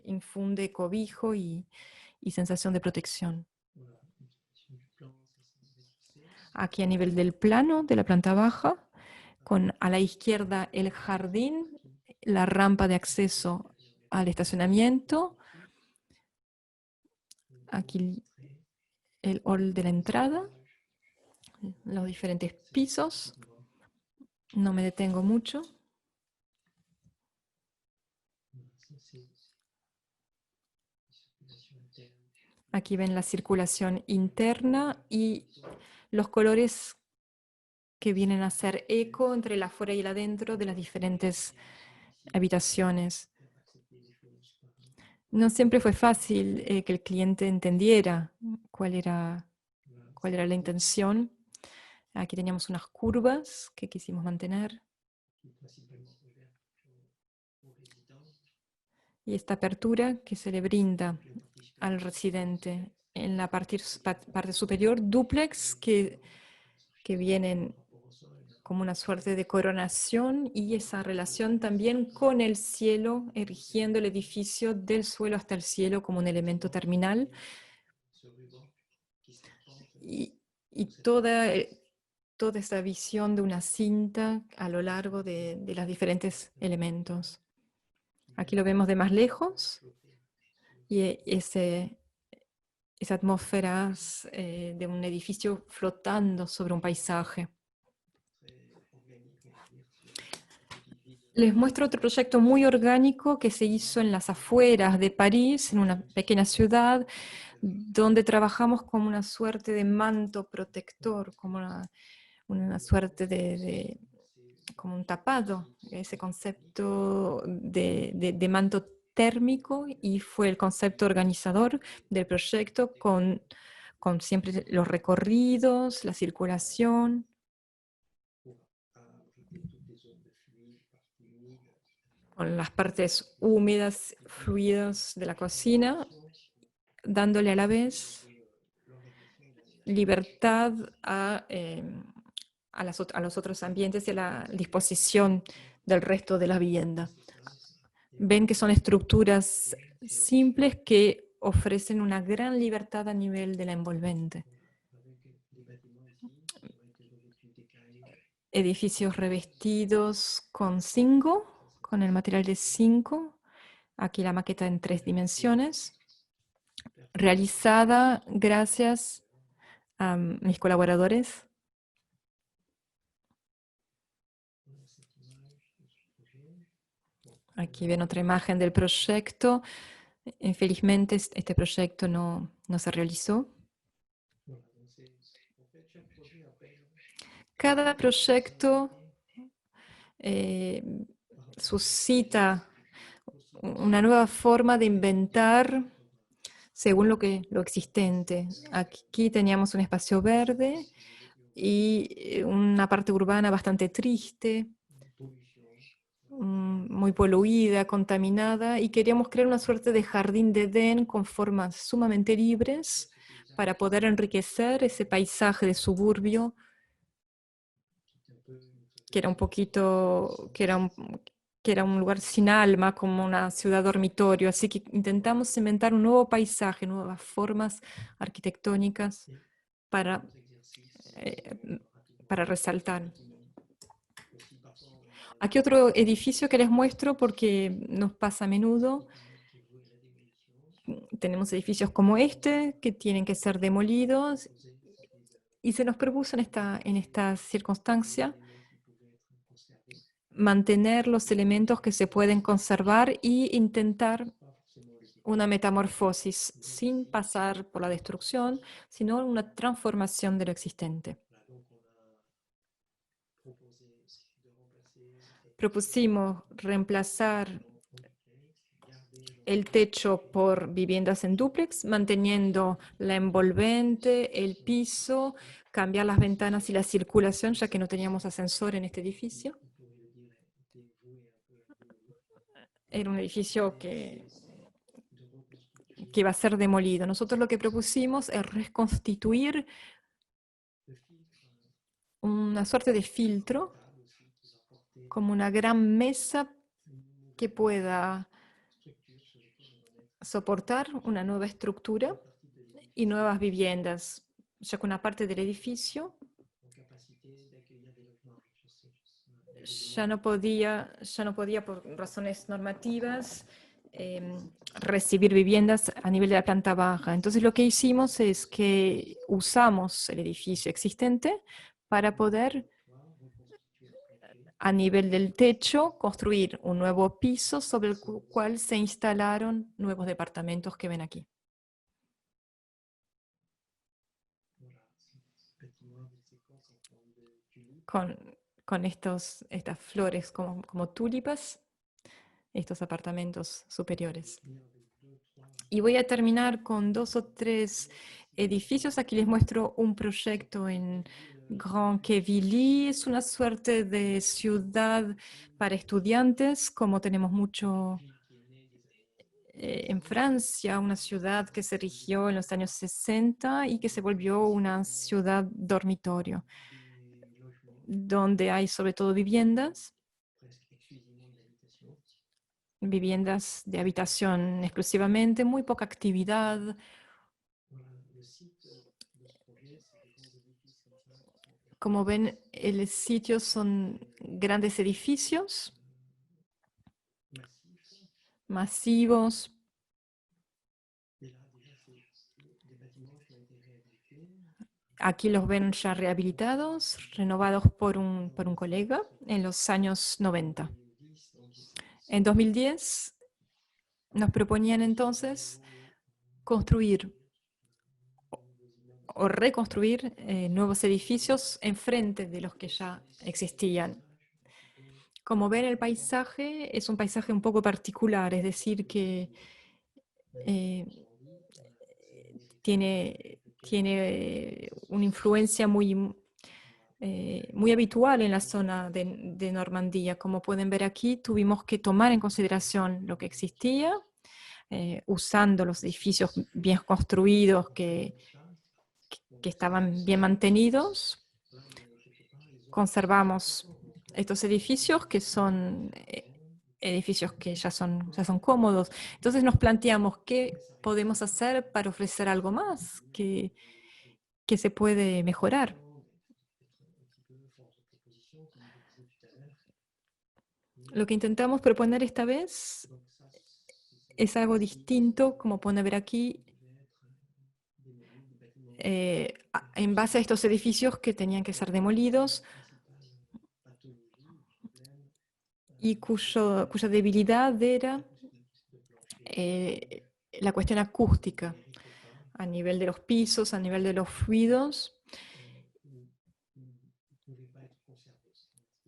infunde cobijo y sensación de protección. Aquí a nivel del plano de la planta baja, con a la izquierda el jardín, la rampa de acceso al estacionamiento, aquí el hall de la entrada, los diferentes pisos. No me detengo mucho. Aquí ven la circulación interna y los colores que vienen a hacer eco entre el afuera y el adentro de las diferentes habitaciones. No siempre fue fácil que el cliente entendiera cuál era la intención. Aquí teníamos unas curvas que quisimos mantener. Y esta apertura que se le brinda al residente en la parte superior, dúplex que vienen como una suerte de coronación y esa relación también con el cielo, erigiendo el edificio del suelo hasta el cielo como un elemento terminal. Y toda esta visión de una cinta a lo largo de los diferentes elementos. Aquí lo vemos de más lejos y esas atmósferas de un edificio flotando sobre un paisaje. Les muestro otro proyecto muy orgánico que se hizo en las afueras de París, en una pequeña ciudad, donde trabajamos como una suerte de manto protector, como una suerte como un tapado, ese concepto de manto térmico, y fue el concepto organizador del proyecto con siempre los recorridos, la circulación, con las partes húmedas, fluidas de la cocina, dándole a la vez libertad a los otros ambientes y a la disposición del resto de la vivienda. Ven que son estructuras simples que ofrecen una gran libertad a nivel de la envolvente. Edificios revestidos con zinco, con el material de zinco. Aquí la maqueta en 3 dimensiones, realizada gracias a mis colaboradores. Aquí ven otra imagen del proyecto. Infelizmente este proyecto no se realizó. Cada proyecto suscita una nueva forma de inventar según lo existente. Aquí teníamos un espacio verde y una parte urbana bastante triste, muy poluida, contaminada, y queríamos crear una suerte de jardín de Edén con formas sumamente libres para poder enriquecer ese paisaje de suburbio que era un poquito, que era un lugar sin alma, como una ciudad dormitorio. Así que intentamos inventar un nuevo paisaje, nuevas formas arquitectónicas para resaltar. Aquí otro edificio que les muestro porque nos pasa a menudo. Tenemos edificios como este que tienen que ser demolidos y se nos propuso en esta circunstancia mantener los elementos que se pueden conservar e intentar una metamorfosis sin pasar por la destrucción, sino una transformación de lo existente. propusimos reemplazar el techo por viviendas en dúplex, manteniendo la envolvente, el piso, cambiar las ventanas y la circulación, ya que no teníamos ascensor en este edificio. Era un edificio que va a ser demolido. Nosotros lo que propusimos es reconstituir una suerte de filtro, como una gran mesa que pueda soportar una nueva estructura y nuevas viviendas, ya que una parte del edificio ya no podía por razones normativas recibir viviendas a nivel de la planta baja. Entonces lo que hicimos es que usamos el edificio existente para poder, a nivel del techo, construir un nuevo piso sobre el cual se instalaron nuevos departamentos que ven aquí. Con estas flores como tulipas, estos apartamentos superiores. Y voy a terminar con 2 o 3 edificios. Aquí les muestro un proyecto en Grand Quevilly. Es una suerte de ciudad para estudiantes, como tenemos mucho en Francia, una ciudad que se erigió en los años 60 y que se volvió una ciudad dormitorio, donde hay sobre todo viviendas de habitación exclusivamente, muy poca actividad. Como ven, el sitio son grandes edificios masivos. Aquí los ven ya rehabilitados, renovados por un colega en los años 90. En 2010 nos proponían entonces construir o reconstruir nuevos edificios enfrente de los que ya existían. Como ven, el paisaje es un paisaje un poco particular, es decir, que tiene una influencia muy habitual en la zona de Normandía. Como pueden ver aquí, tuvimos que tomar en consideración lo que existía, usando los edificios bien construidos que estaban bien mantenidos. Conservamos estos edificios que son edificios que ya son cómodos. Entonces nos planteamos qué podemos hacer para ofrecer algo más que se puede mejorar. Lo que intentamos proponer esta vez es algo distinto, como pueden ver aquí, en base a estos edificios que tenían que ser demolidos y cuya debilidad era la cuestión acústica, a nivel de los pisos, a nivel de los fluidos,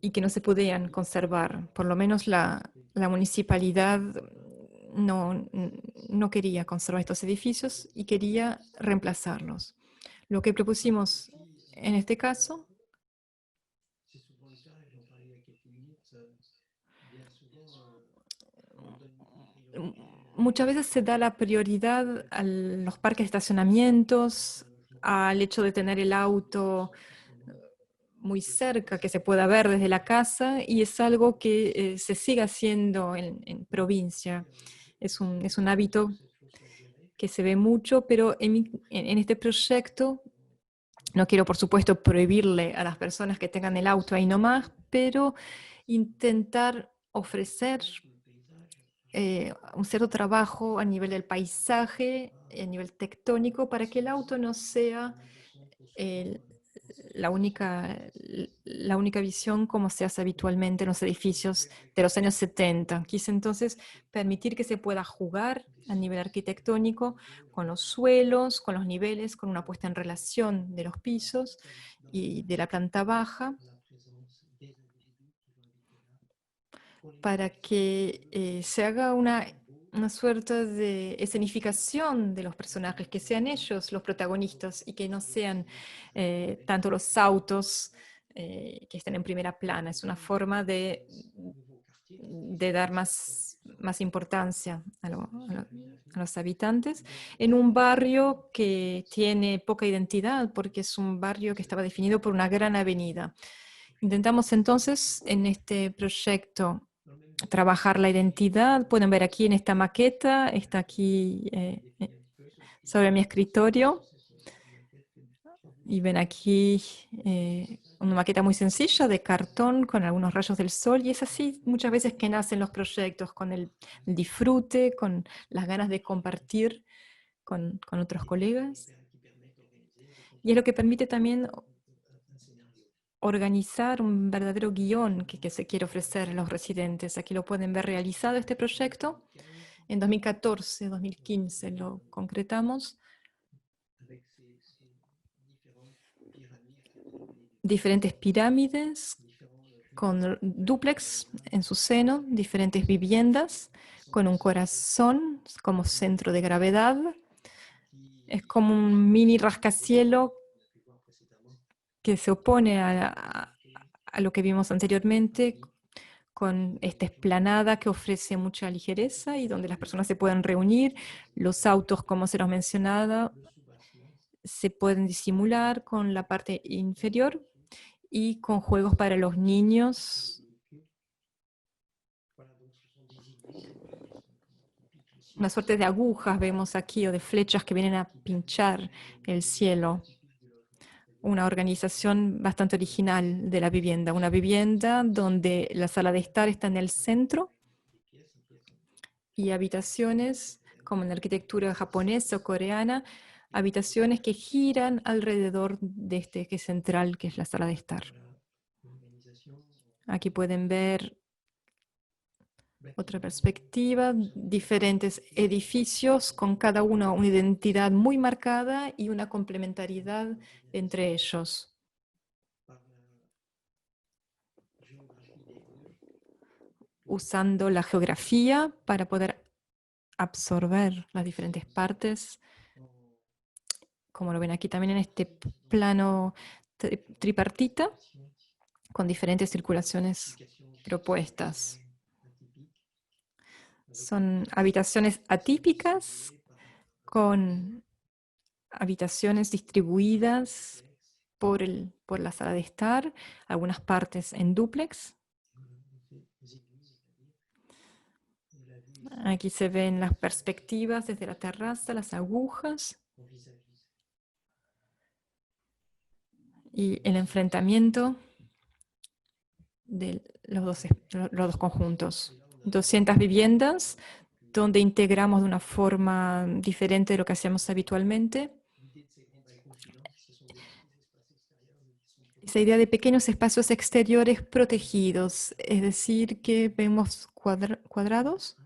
y que no se podían conservar. Por lo menos la municipalidad no quería conservar estos edificios y quería reemplazarlos. Lo que propusimos en este caso muchas veces se da la prioridad a los parques de estacionamientos, al hecho de tener el auto muy cerca, que se pueda ver desde la casa, y es algo que se sigue haciendo en provincia. Es un hábito que se ve mucho, pero en este proyecto no quiero, por supuesto, prohibirle a las personas que tengan el auto ahí nomás, pero intentar ofrecer un cierto trabajo a nivel del paisaje, a nivel tectónico, para que el auto no sea la única visión como se hace habitualmente en los edificios de los años 70. Quise entonces permitir que se pueda jugar a nivel arquitectónico con los suelos, con los niveles, con una puesta en relación de los pisos y de la planta baja, para que se haga una suerte de escenificación de los personajes, que sean ellos los protagonistas y que no sean tanto los autos que estén en primera plana. Es una forma de dar más importancia a los habitantes en un barrio que tiene poca identidad porque es un barrio que estaba definido por una gran avenida. Intentamos entonces en este proyecto trabajar la identidad. Pueden ver aquí en esta maqueta, está aquí sobre mi escritorio. Y ven aquí una maqueta muy sencilla de cartón con algunos rayos del sol. Y es así muchas veces que nacen los proyectos, con el disfrute, con las ganas de compartir con otros colegas. Y es lo que permite también organizar un verdadero guión que se quiere ofrecer a los residentes. Aquí lo pueden ver realizado este proyecto. En 2014, 2015 lo concretamos. Diferentes pirámides con dúplex en su seno, diferentes viviendas con un corazón como centro de gravedad. Es como un mini rascacielos que se opone a lo que vimos anteriormente, con esta explanada que ofrece mucha ligereza y donde las personas se pueden reunir. Los autos, como se los mencionaba, se pueden disimular con la parte inferior y con juegos para los niños. Una suerte de agujas vemos aquí o de flechas que vienen a pinchar el cielo. Una organización bastante original de la vivienda. Una vivienda donde la sala de estar está en el centro y habitaciones, como en la arquitectura japonesa o coreana, habitaciones que giran alrededor de este eje central que es la sala de estar. Aquí pueden ver otra perspectiva, diferentes edificios con cada uno una identidad muy marcada y una complementariedad entre ellos. Usando la geografía para poder absorber las diferentes partes, como lo ven aquí también en este plano tripartita, con diferentes circulaciones propuestas. Son habitaciones atípicas con habitaciones distribuidas por la sala de estar, algunas partes en dúplex. Aquí se ven las perspectivas desde la terraza, las agujas y el enfrentamiento de los dos conjuntos. 200 viviendas donde integramos de una forma diferente de lo que hacemos habitualmente. Esa idea de pequeños espacios exteriores protegidos, es decir, que vemos cuadrados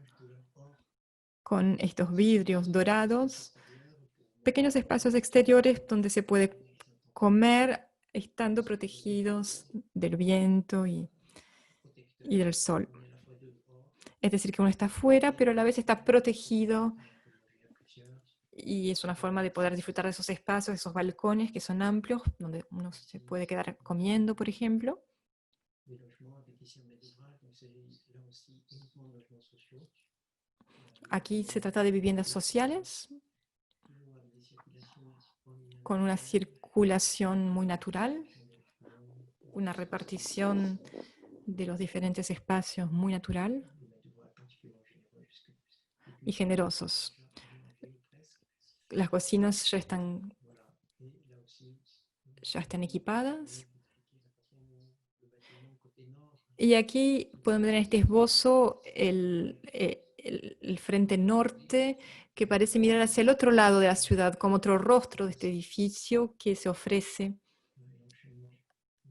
con estos vidrios dorados, pequeños espacios exteriores donde se puede comer estando protegidos del viento y del sol. Es decir, que uno está afuera, pero a la vez está protegido y es una forma de poder disfrutar de esos espacios, esos balcones que son amplios, donde uno se puede quedar comiendo, por ejemplo. Aquí se trata de viviendas sociales, con una circulación muy natural, una repartición de los diferentes espacios muy natural y generosos. Las cocinas ya están equipadas. Y aquí pueden ver en este esbozo el frente norte que parece mirar hacia el otro lado de la ciudad, como otro rostro de este edificio que se ofrece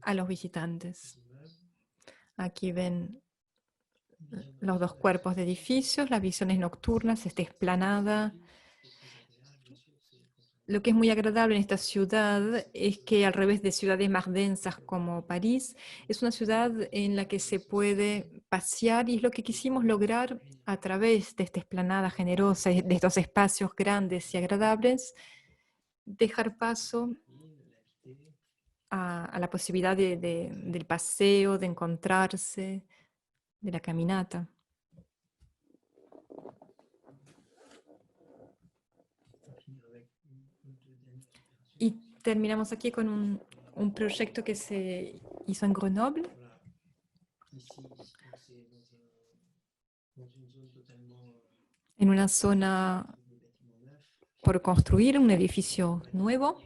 a los visitantes. Aquí ven los dos cuerpos de edificios, las visiones nocturnas, esta explanada Lo que es muy agradable en esta ciudad es que, al revés de ciudades más densas como París, es una ciudad en la que se puede pasear, y es lo que quisimos lograr a través de esta explanada generosa, de estos espacios grandes y agradables, dejar paso a la posibilidad del paseo, de encontrarse, de la caminata. Y terminamos aquí con un proyecto que se hizo en Grenoble, en una zona por construir, un edificio nuevo,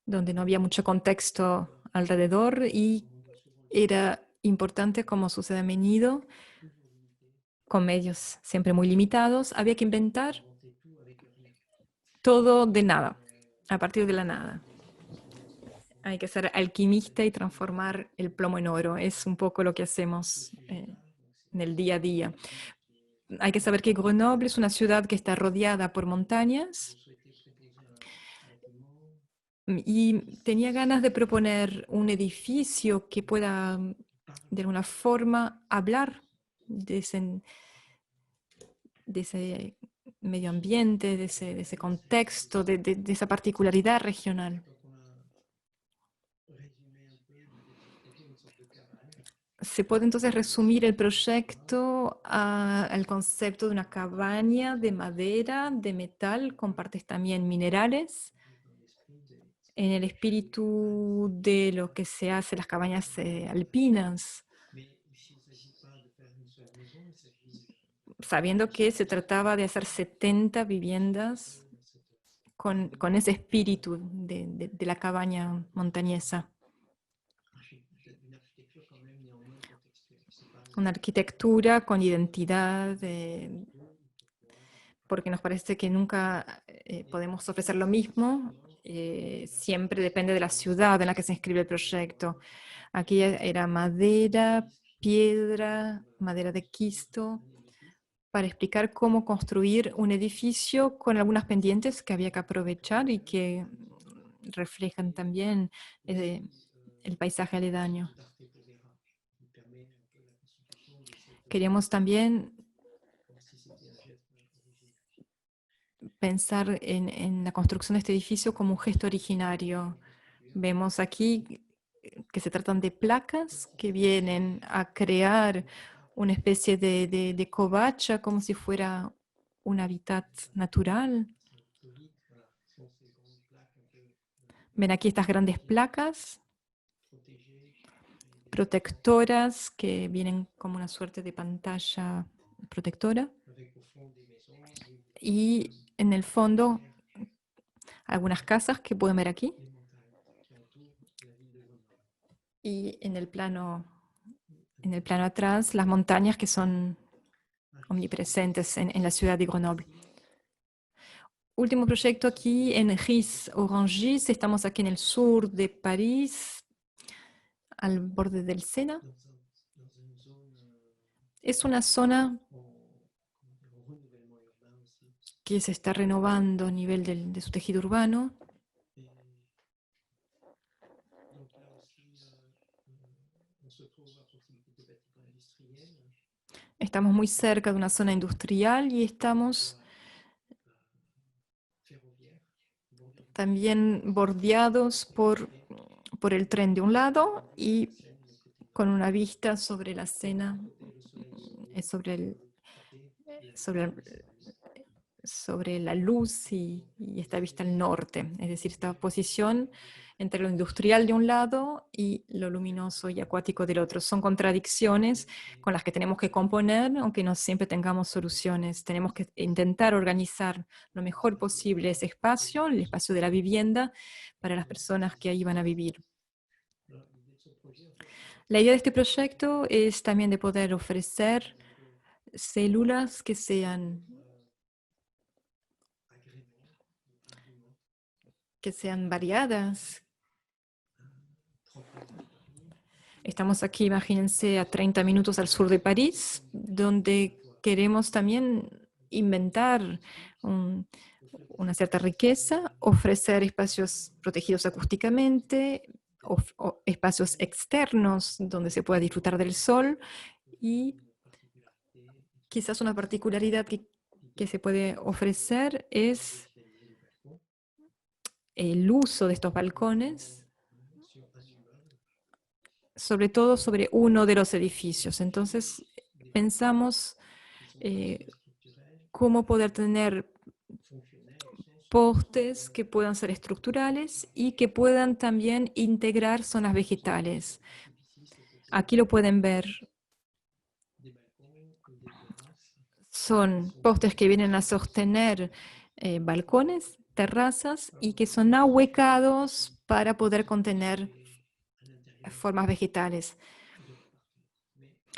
donde no había mucho contexto alrededor, y era importante, como sucede a menudo, con medios siempre muy limitados, había que inventar todo de nada, a partir de la nada. Hay que ser alquimista y transformar el plomo en oro. Es un poco lo que hacemos en el día a día. Hay que saber que Grenoble es una ciudad que está rodeada por montañas, y tenía ganas de proponer un edificio que pueda, de alguna forma, hablar de ese medio ambiente, de ese contexto, de esa particularidad regional. Se puede entonces resumir el proyecto al concepto de una cabaña de madera, de metal, con partes también minerales, en el espíritu de lo que se hace en las cabañas alpinas, sabiendo que se trataba de hacer 70 viviendas con ese espíritu de la cabaña montañesa. Una arquitectura con identidad, porque nos parece que nunca podemos ofrecer lo mismo. Siempre depende de la ciudad en la que se inscribe el proyecto. Aquí era madera, piedra, madera de quisto, para explicar cómo construir un edificio con algunas pendientes que había que aprovechar y que reflejan también el paisaje aledaño. Queríamos también pensar en la construcción de este edificio como un gesto originario. Vemos aquí que se tratan de placas que vienen a crear una especie de covacha, como si fuera un hábitat natural. Ven aquí estas grandes placas protectoras que vienen como una suerte de pantalla protectora. Y en el fondo, algunas casas que pueden ver aquí. Y en el plano atrás, las montañas que son omnipresentes en la ciudad de Grenoble. Último proyecto aquí en Ris-Orangis. Estamos aquí en el sur de París, al borde del Sena. Es una zona que se está renovando a nivel de su tejido urbano. Estamos muy cerca de una zona industrial y estamos también bordeados por el tren de un lado y con una vista sobre la Sena, sobre la luz y esta vista al norte, es decir, esta posición entre lo industrial de un lado y lo luminoso y acuático del otro. Son contradicciones con las que tenemos que componer, aunque no siempre tengamos soluciones. Tenemos que intentar organizar lo mejor posible ese espacio, el espacio de la vivienda, para las personas que ahí van a vivir. La idea de este proyecto es también de poder ofrecer células que sean variadas. Estamos aquí, imagínense, a 30 minutos al sur de París, donde queremos también inventar una cierta riqueza, ofrecer espacios protegidos acústicamente, o espacios externos donde se pueda disfrutar del sol, y quizás una particularidad que se puede ofrecer es el uso de estos balcones, sobre todo sobre uno de los edificios. Entonces, pensamos cómo poder tener postes que puedan ser estructurales y que puedan también integrar zonas vegetales. Aquí lo pueden ver. Son postes que vienen a sostener balcones, terrazas, y que son ahuecados para poder contener formas vegetales.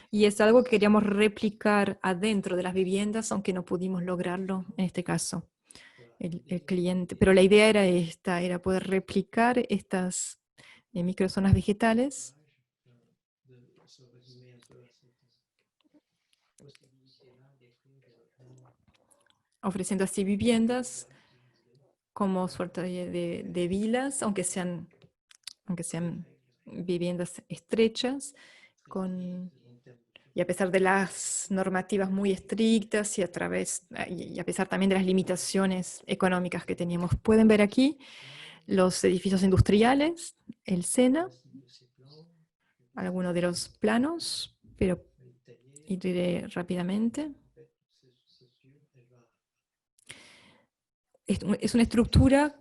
Y es algo que queríamos replicar adentro de las viviendas, aunque no pudimos lograrlo en este caso, el cliente. Pero la idea era esta, era poder replicar estas microzonas vegetales, ofreciendo así viviendas como suerte de vilas, aunque sean viviendas estrechas, y a pesar de las normativas muy estrictas y a pesar también de las limitaciones económicas que teníamos. Pueden ver aquí los edificios industriales, el SENA, algunos de los planos, pero iré rápidamente. Es una estructura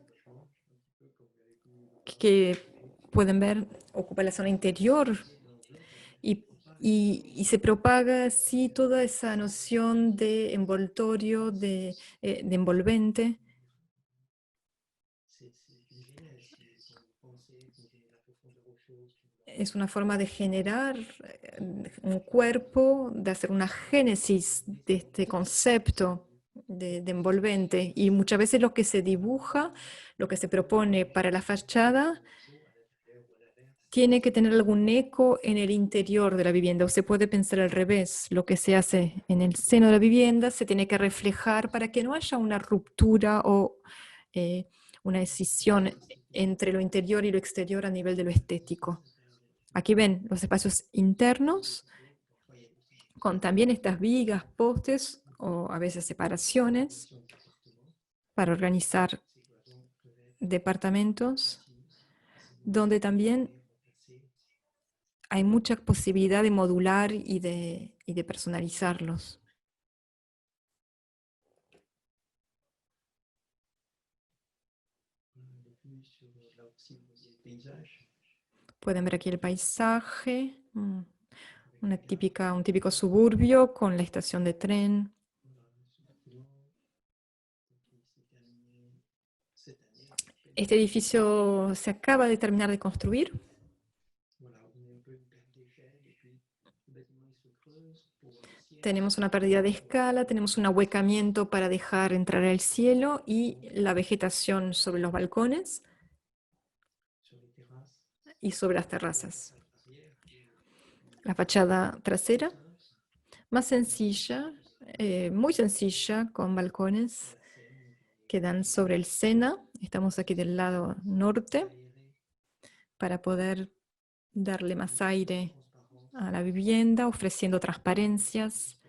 que pueden ver, ocupa la zona interior y, y se propaga así toda esa noción de envoltorio, de envolvente. Es una forma de generar un cuerpo, de hacer una génesis de este concepto de envolvente. Y muchas veces lo que se dibuja, lo que se propone para la fachada, tiene que tener algún eco en el interior de la vivienda, o se puede pensar al revés. Lo que se hace en el seno de la vivienda se tiene que reflejar para que no haya una ruptura o una escisión entre lo interior y lo exterior a nivel de lo estético. Aquí ven los espacios internos, con también estas vigas, postes o a veces separaciones para organizar departamentos, donde también hay mucha posibilidad de modular y de personalizarlos. Pueden ver aquí el paisaje, un típico suburbio con la estación de tren. Este edificio se acaba de terminar de construir. Tenemos una pérdida de escala, tenemos un ahuecamiento para dejar entrar el cielo y la vegetación sobre los balcones y sobre las terrazas. La fachada trasera, más sencilla, muy sencilla, con balcones que dan sobre el Sena. Estamos aquí del lado norte para poder darle más aire a la vivienda, ofreciendo transparencias,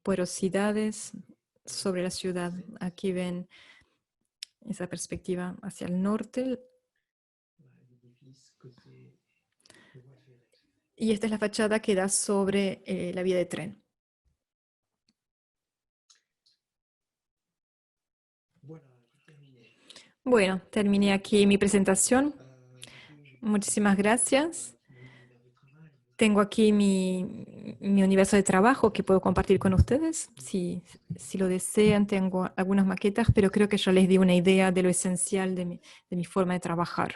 porosidades sobre la ciudad. Aquí ven esa perspectiva hacia el norte. Y esta es la fachada que da sobre la vía de tren. Bueno, terminé aquí mi presentación. Muchísimas gracias. Tengo aquí mi universo de trabajo que puedo compartir con ustedes. Si lo desean, tengo algunas maquetas, pero creo que ya les di una idea de lo esencial de mi forma de trabajar.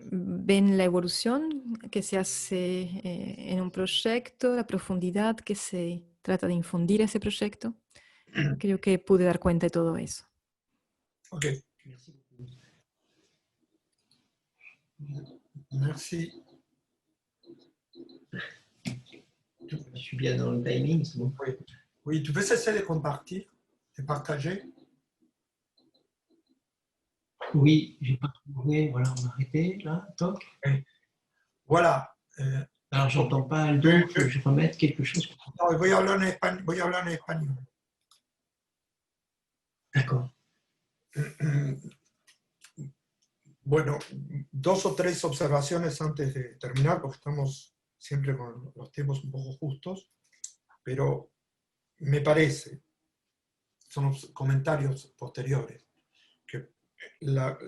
Ven la evolución que se hace en un proyecto, la profundidad que se trata de infundir a ese proyecto. Creo que pude dar cuenta de todo eso. Ok. Merci. Je suis bien dans le timing, c'est bon. Oui. Oui, tu peux cesser de compartir, de partager. Oui, j'ai pas trouvé. Voilà, on a arrêté là. Toc. Voilà. Alors, j'entends pas Aldo. Que je remette quelque chose. No, voy a hablar en español. Voy a hablar en español. D'accord. Bueno, 2 o 3 observaciones antes de terminar, porque estamos siempre con los tiempos un poco justos, pero me parece, son comentarios posteriores, que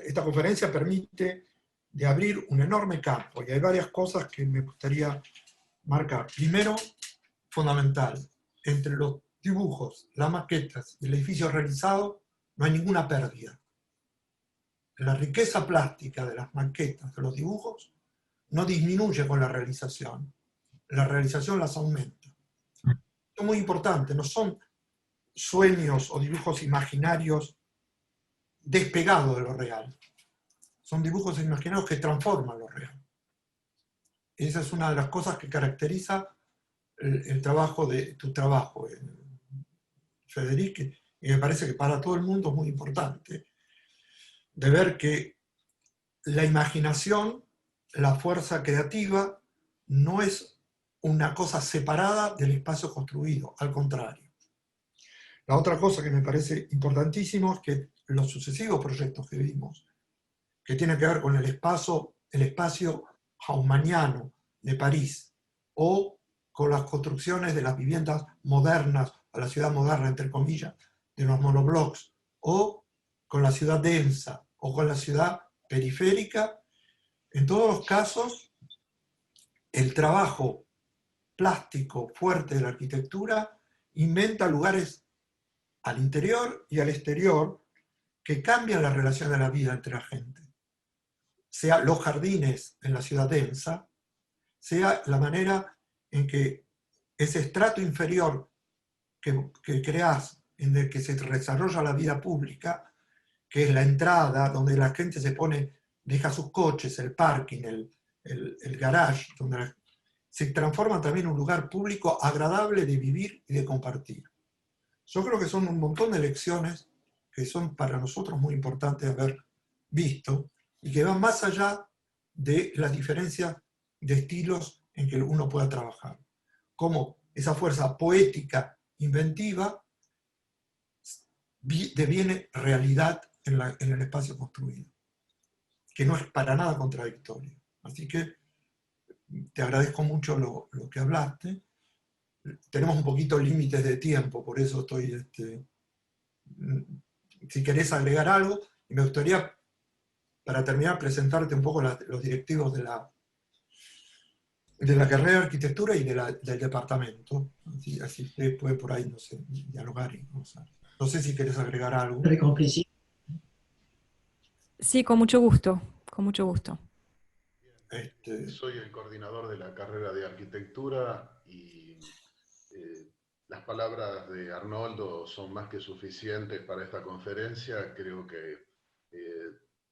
esta conferencia permite de abrir un enorme campo, y hay varias cosas que me gustaría marcar. Primero, fundamental, entre los dibujos, las maquetas y el edificio realizado no hay ninguna pérdida. La riqueza plástica de las maquetas, de los dibujos, no disminuye con la realización las aumenta. Esto es muy importante, no son sueños o dibujos imaginarios despegados de lo real, son dibujos imaginarios que transforman lo real. Esa es una de las cosas que caracteriza el trabajo de tu trabajo, Federico, y me parece que para todo el mundo es muy importante, de ver que la imaginación, la fuerza creativa, no es una cosa separada del espacio construido, al contrario. La otra cosa que me parece importantísimo es que los sucesivos proyectos que vimos, que tienen que ver con el espacio haussmanniano de París, o con las construcciones de las viviendas modernas, a la ciudad moderna, entre comillas, de los monoblocks, o con la ciudad densa, o con la ciudad periférica, en todos los casos, el trabajo plástico fuerte de la arquitectura inventa lugares al interior y al exterior que cambian la relación de la vida entre la gente. Sea los jardines en la ciudad densa, sea la manera en que ese estrato inferior que creás, en el que se desarrolla la vida pública, que es la entrada, donde la gente se pone, deja sus coches, el parking, el garage, donde se transforma también en un lugar público agradable de vivir y de compartir. Yo creo que son un montón de lecciones que son para nosotros muy importantes haber visto y que van más allá de las diferencias de estilos en que uno pueda trabajar. Cómo esa fuerza poética, inventiva, deviene realidad en el espacio construido, que no es para nada contradictorio. Así que te agradezco mucho lo que hablaste. Tenemos un poquito límites de tiempo, por eso estoy, si querés agregar algo, y me gustaría, para terminar, presentarte un poco los directivos de la carrera de arquitectura y del departamento. Así usted puede por ahí, no sé, dialogar y conversar. No sé si querés agregar algo. Avec grand plaisir. Sí, con mucho gusto, con mucho gusto. Soy el coordinador de la carrera de arquitectura y las palabras de Arnoldo son más que suficientes para esta conferencia. Creo que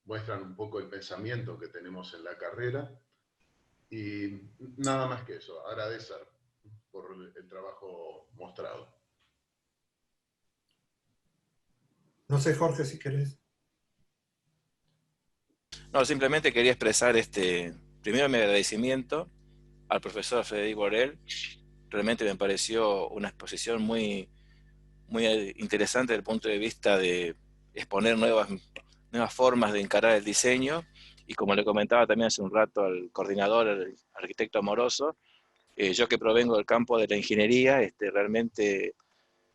muestran un poco el pensamiento que tenemos en la carrera y nada más que eso, agradecer por el trabajo mostrado. No sé, Jorge, si querés. No, simplemente quería expresar primero mi agradecimiento al profesor Federico Borel. Realmente me pareció una exposición muy, muy interesante desde el punto de vista de exponer nuevas formas de encarar el diseño, y como le comentaba también hace un rato al coordinador, el arquitecto Amoroso, yo que provengo del campo de la ingeniería, realmente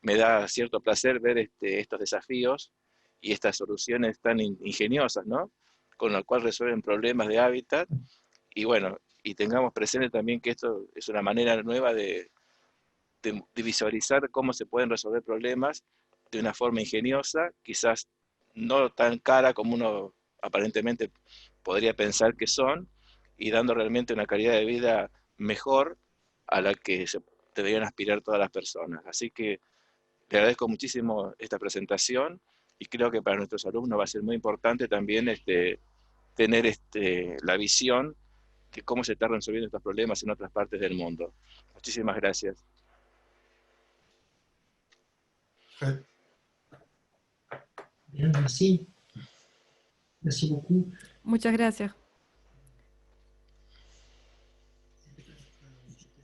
me da cierto placer ver estos desafíos y estas soluciones tan ingeniosas, ¿no?, con las cuales resuelven problemas de hábitat, y bueno, y tengamos presente también que esto es una manera nueva de visualizar cómo se pueden resolver problemas de una forma ingeniosa, quizás no tan cara como uno aparentemente podría pensar que son, y dando realmente una calidad de vida mejor a la que deberían aspirar todas las personas. Así que le agradezco muchísimo esta presentación, y creo que para nuestros alumnos va a ser muy importante también tener la visión de cómo se están resolviendo estos problemas en otras partes del mundo. Muchísimas gracias. Bien, merci. Merci beaucoup. Muchas gracias.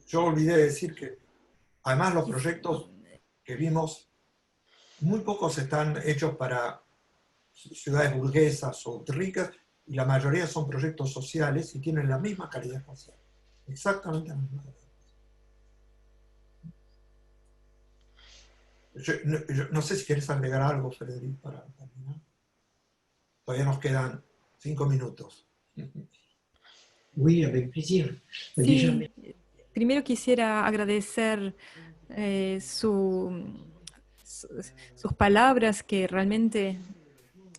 Yo olvidé decir que además los proyectos que vimos, muy pocos están hechos para ciudades burguesas o ricas, y la mayoría son proyectos sociales y tienen la misma calidad espacial. Exactamente la misma calidad. Yo no sé si quieres agregar algo, Frederic, para terminar. Todavía nos quedan 5 minutos. Oui, avec plaisir. Sí, primero quisiera agradecer sus palabras que realmente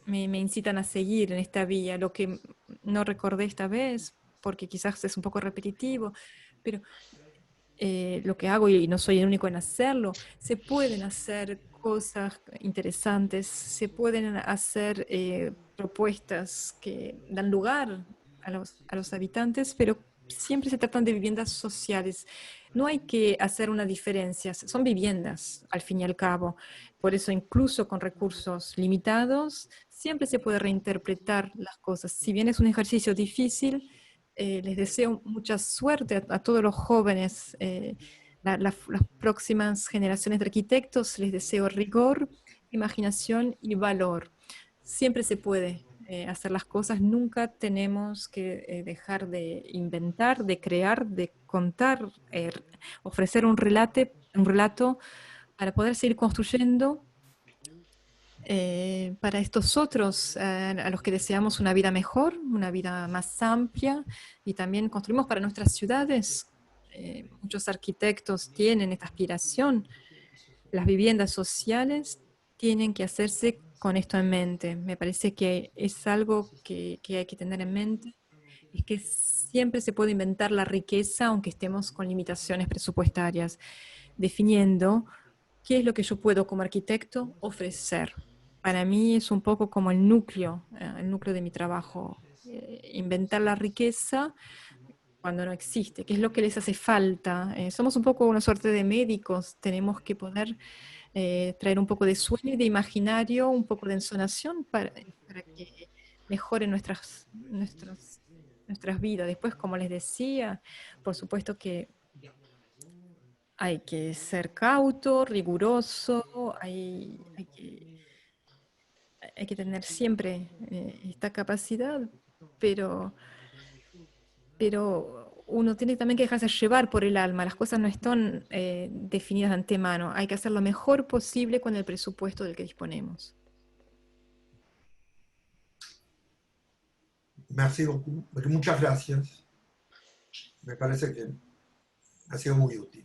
me incitan a seguir en esta vía. Lo que no recordé esta vez, porque quizás es un poco repetitivo, pero lo que hago, y no soy el único en hacerlo, se pueden hacer cosas interesantes, se pueden hacer propuestas que dan lugar a los habitantes, pero siempre se tratan de viviendas sociales. No hay que hacer una diferencia, son viviendas al fin y al cabo. Por eso, incluso con recursos limitados, siempre se puede reinterpretar las cosas. Si bien es un ejercicio difícil, les deseo mucha suerte a todos los jóvenes, las próximas generaciones de arquitectos, les deseo rigor, imaginación y valor. Siempre se puede hacer las cosas, nunca tenemos que dejar de inventar, de crear, de contar, ofrecer un relato para poder seguir construyendo para estos otros, a los que deseamos una vida mejor, una vida más amplia, y también construimos para nuestras ciudades. Muchos arquitectos tienen esta aspiración. Las viviendas sociales tienen que hacerse con esto en mente. Me parece que es algo que hay que tener en mente. Es que siempre se puede inventar la riqueza, aunque estemos con limitaciones presupuestarias, definiendo qué es lo que yo puedo como arquitecto ofrecer. Para mí es un poco como el núcleo de mi trabajo, inventar la riqueza cuando no existe, qué es lo que les hace falta. Somos un poco una suerte de médicos, tenemos que poder traer un poco de sueño y de imaginario, un poco de ensonación para que mejoren nuestras vidas. Después, como les decía, por supuesto que hay que ser cauto, riguroso, hay que tener siempre esta capacidad, pero uno tiene también que dejarse llevar por el alma. Las cosas no están definidas de antemano. Hay que hacer lo mejor posible con el presupuesto del que disponemos. Merci beaucoup. Muchas gracias. Me parece que ha sido muy útil.